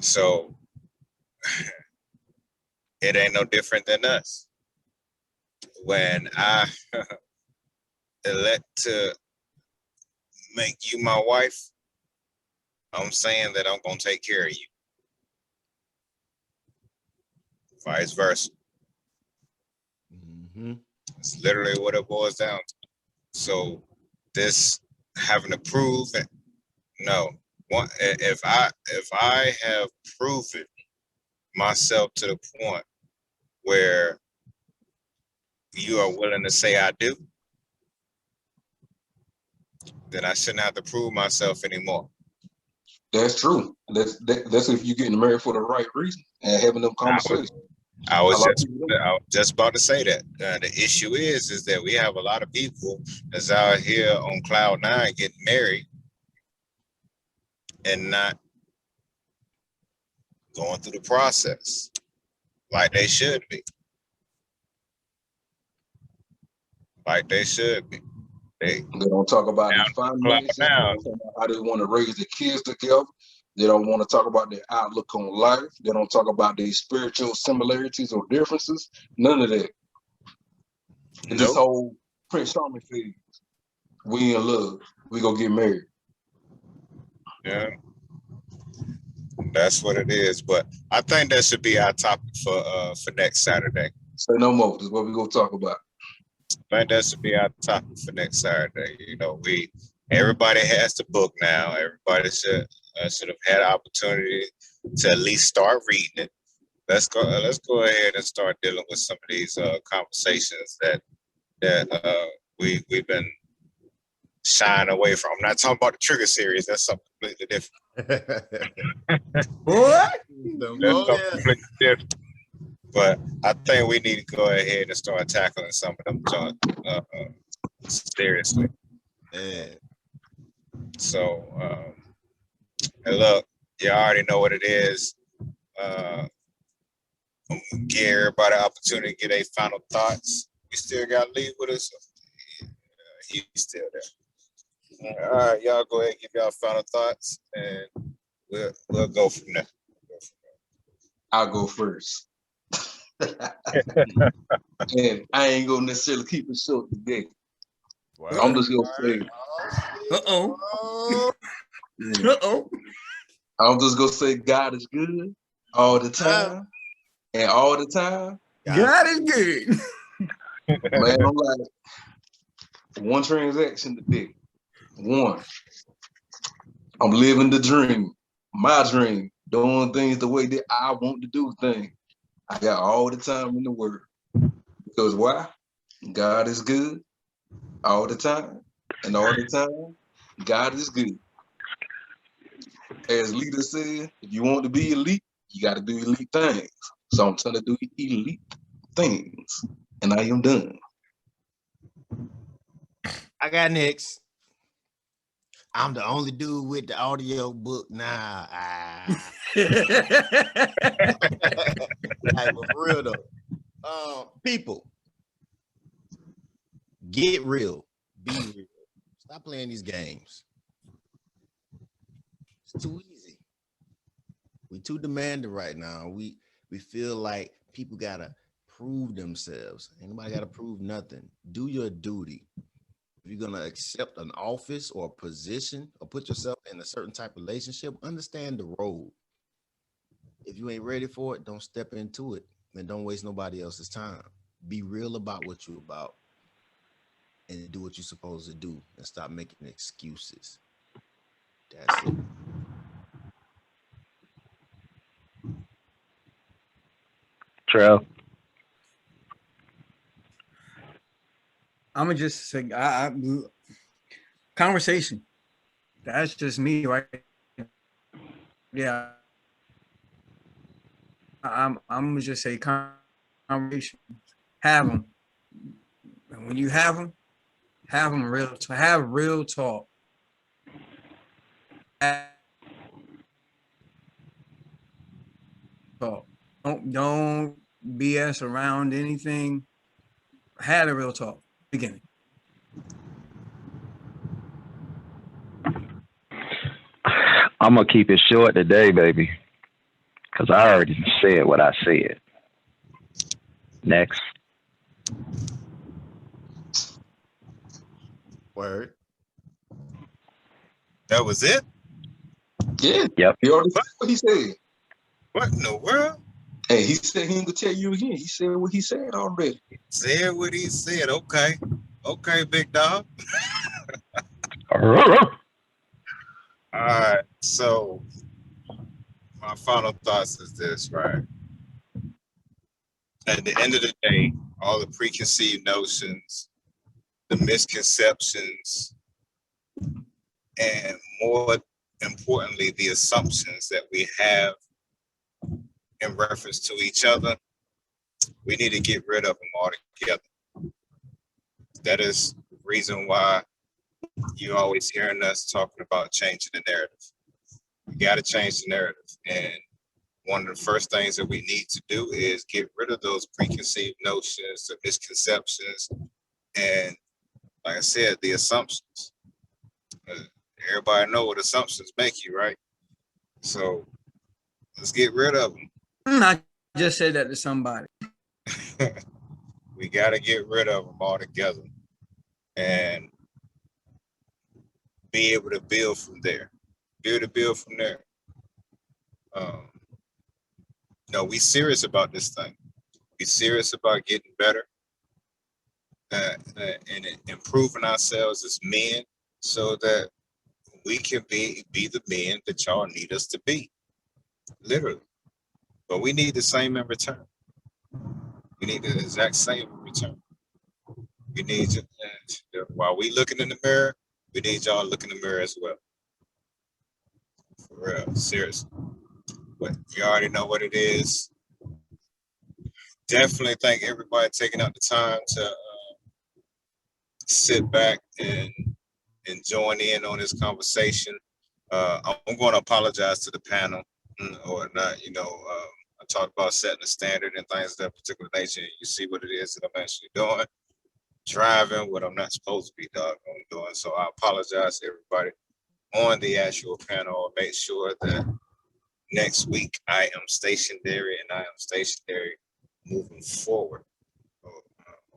So it ain't no different than us. When I elect to make you my wife, I'm saying that I'm gonna take care of you. Vice versa. Mm-hmm. It's literally what it boils down to. So this having to prove it, no. If I have proven myself to the point where you are willing to say I do, then I shouldn't have to prove myself anymore. That's true. That's if you're getting married for the right reason and having them conversations. I was just about to say that. The issue is that we have a lot of people that's out here on cloud nine getting married and not going through the process like they should be. Like they should be. They don't talk about their finances. They don't talk about how they want to raise their kids together. They don't want to talk about their outlook on life. They don't talk about their spiritual similarities or differences. None of that. Nope. This whole Prince Charming thing. We in love. We gonna get married. Yeah. That's what it is. But I think that should be our topic for next Saturday. Say no more. This is what we gonna talk about. I think that should be our topic for next Saturday. You know, everybody has the book now. Everybody should have had an opportunity to at least start reading it. let's go ahead and start dealing with some of these conversations that we've been shying away from. I'm not talking about the trigger series. That's something completely different. What? That's something completely different. But I think we need to go ahead and start tackling some of them seriously. Yeah. So, hey, look, you already know what it is. Give everybody an opportunity to get their final thoughts. We still got Lee with us. He's still there. All right, y'all go ahead and give y'all final thoughts, and we'll go from there. I'll go first. And I ain't gonna necessarily keep it short today. Word. I'm just gonna say, Uh-oh. Uh-oh. I'm just gonna say God is good all the time. And all the time. God is good. Man, I'm like, one transaction today. One. I'm living the dream. My dream. Doing things the way that I want to do things. I got all the time in the world. Because why? God is good all the time. And all the time, God is good. As Leader said, if you want to be elite, you got to do elite things. So I'm trying to do elite things. And I am done. I got next. I'm the only dude with the audio book now. Like, but for real though, people, get real, be real. Stop playing these games. It's too easy. We too demanding right now. We feel like people gotta prove themselves. Ain't nobody gotta prove nothing. Do your duty. If you're gonna accept an office or a position or put yourself in a certain type of relationship, understand the role. If you ain't ready for it, don't step into it and don't waste nobody else's time. Be real about what you're about and do what you're supposed to do and stop making excuses. That's it. Trail. I'm gonna just say, conversation. That's just me, right? Yeah. I'm gonna just say conversation. Have them. And when you have them real. Have real talk. Don't BS around anything. Have a real talk. Beginning. I'm gonna keep it short today, baby, because I already said what I said. Next. Word. That was it? Yeah. Yep. He already said what he said. What in the world? Hey, he said he ain't gonna tell you again. He said what he said already. Said what he said. Okay. Okay, big dog. All All right. So my final thoughts is this, right? At the end of the day, all the preconceived notions, the misconceptions, and more importantly, the assumptions that we have in reference to each other, we need to get rid of them altogether. That is the reason why you're always hearing us talking about changing the narrative. We got to change the narrative. And one of the first things that we need to do is get rid of those preconceived notions, the misconceptions, and like I said, the assumptions. Everybody know what assumptions make you, right? So let's get rid of them. I just said that to somebody. We got to get rid of them altogether and be able to build from there. Be able to build from there. No, we serious about this thing. We serious about getting better and improving ourselves as men so that we can be the men that y'all need us to be. Literally. but we need the same in return. We need the exact same in return. We need you, while we looking in the mirror, we need y'all to look in the mirror as well. For real, seriously. But you already know what it is. Definitely thank everybody taking out the time to sit back and join in on this conversation. I'm going to apologize to the panel or not. I talked about setting the standard and things of that particular nature. You see what it is that I'm actually doing. Driving what I'm not supposed to be doing. So I apologize to everybody on the actual panel. Make sure that next week I am stationary and I am stationary moving forward.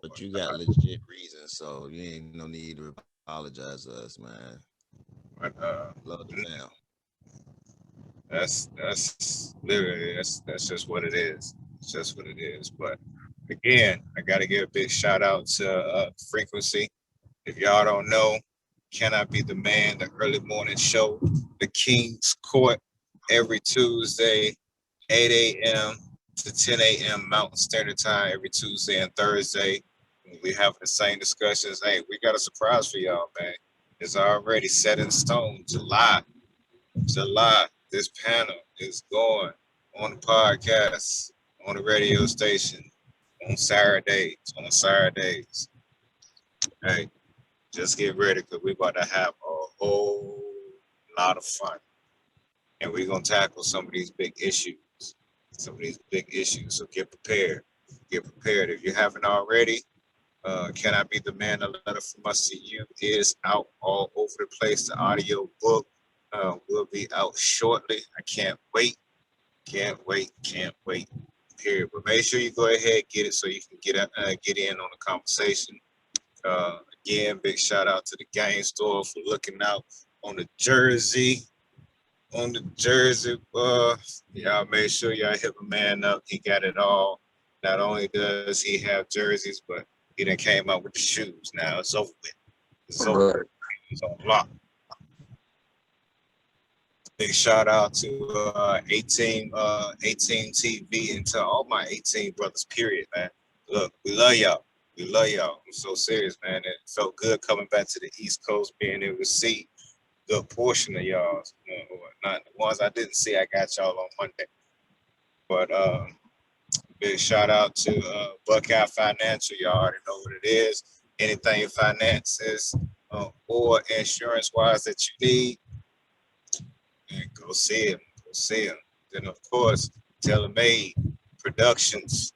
But you got legit reasons, so you ain't no need to apologize to us, man. But, Love the fam. That's literally that's just what it is. It's just what it is. But again, I got to give a big shout out to Frequency. If y'all don't know, Can I Be the Man, the early morning show, the King's Court, every Tuesday, 8 a.m. to 10 a.m. Mountain Standard Time, every Tuesday and Thursday. We have the same discussions. Hey, we got a surprise for y'all, man. It's already set in stone. July. This panel is going on the podcast, on the radio station, on Saturdays. Hey, just get ready because we're about to have a whole lot of fun. And we're going to tackle some of these big issues. So get prepared. If you haven't already, Can I Be the Man? A Letter From Us to You is out all over the place. The audio book will be out shortly. I can't wait. Period. But make sure you go ahead, get it so you can get in on the conversation. Again, big shout out to the game store for looking out on the jersey. Y'all make sure y'all hit a man up. He got it all. Not only does he have jerseys, but he done came out with the shoes. Now it's over with. It's over. It's on lock. Big shout out to Ateamtv and to all my 18 brothers, period, man. Look, we love y'all. I'm so serious, man. It felt good coming back to the East Coast, being able to see a good portion of y'all. Not the ones I didn't see, I got y'all on Monday. But big shout out to Buckeye Financial. Y'all already know what it is. Anything finances or insurance-wise that you need, and go see him. Then of course, Tailor-Made Productions.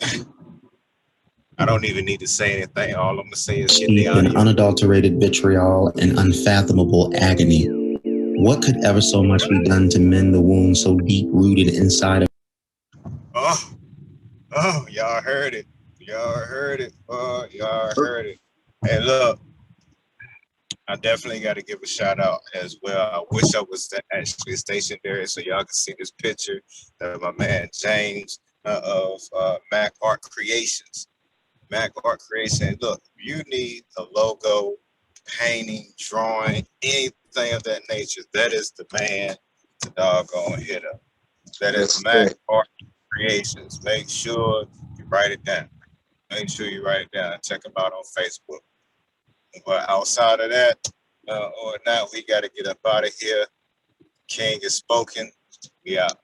I don't even need to say anything. All I'm gonna say is Steeped in unadulterated vitriol and unfathomable agony. What could ever so much be done to mend the wound so deep-rooted inside of? Oh, y'all heard it. Y'all heard it. Hey, look, I definitely got to give a shout out as well. I wish I was actually stationed there so y'all can see this picture of my man James of Mac Art Creations. Look, you need a logo, painting, drawing, anything of that nature. That is the man to doggone hit up. That is Mac Art Creations. Make sure you write it down. Check them out on Facebook. But outside of that, or not, we got to get up out of here. King has spoken. We out.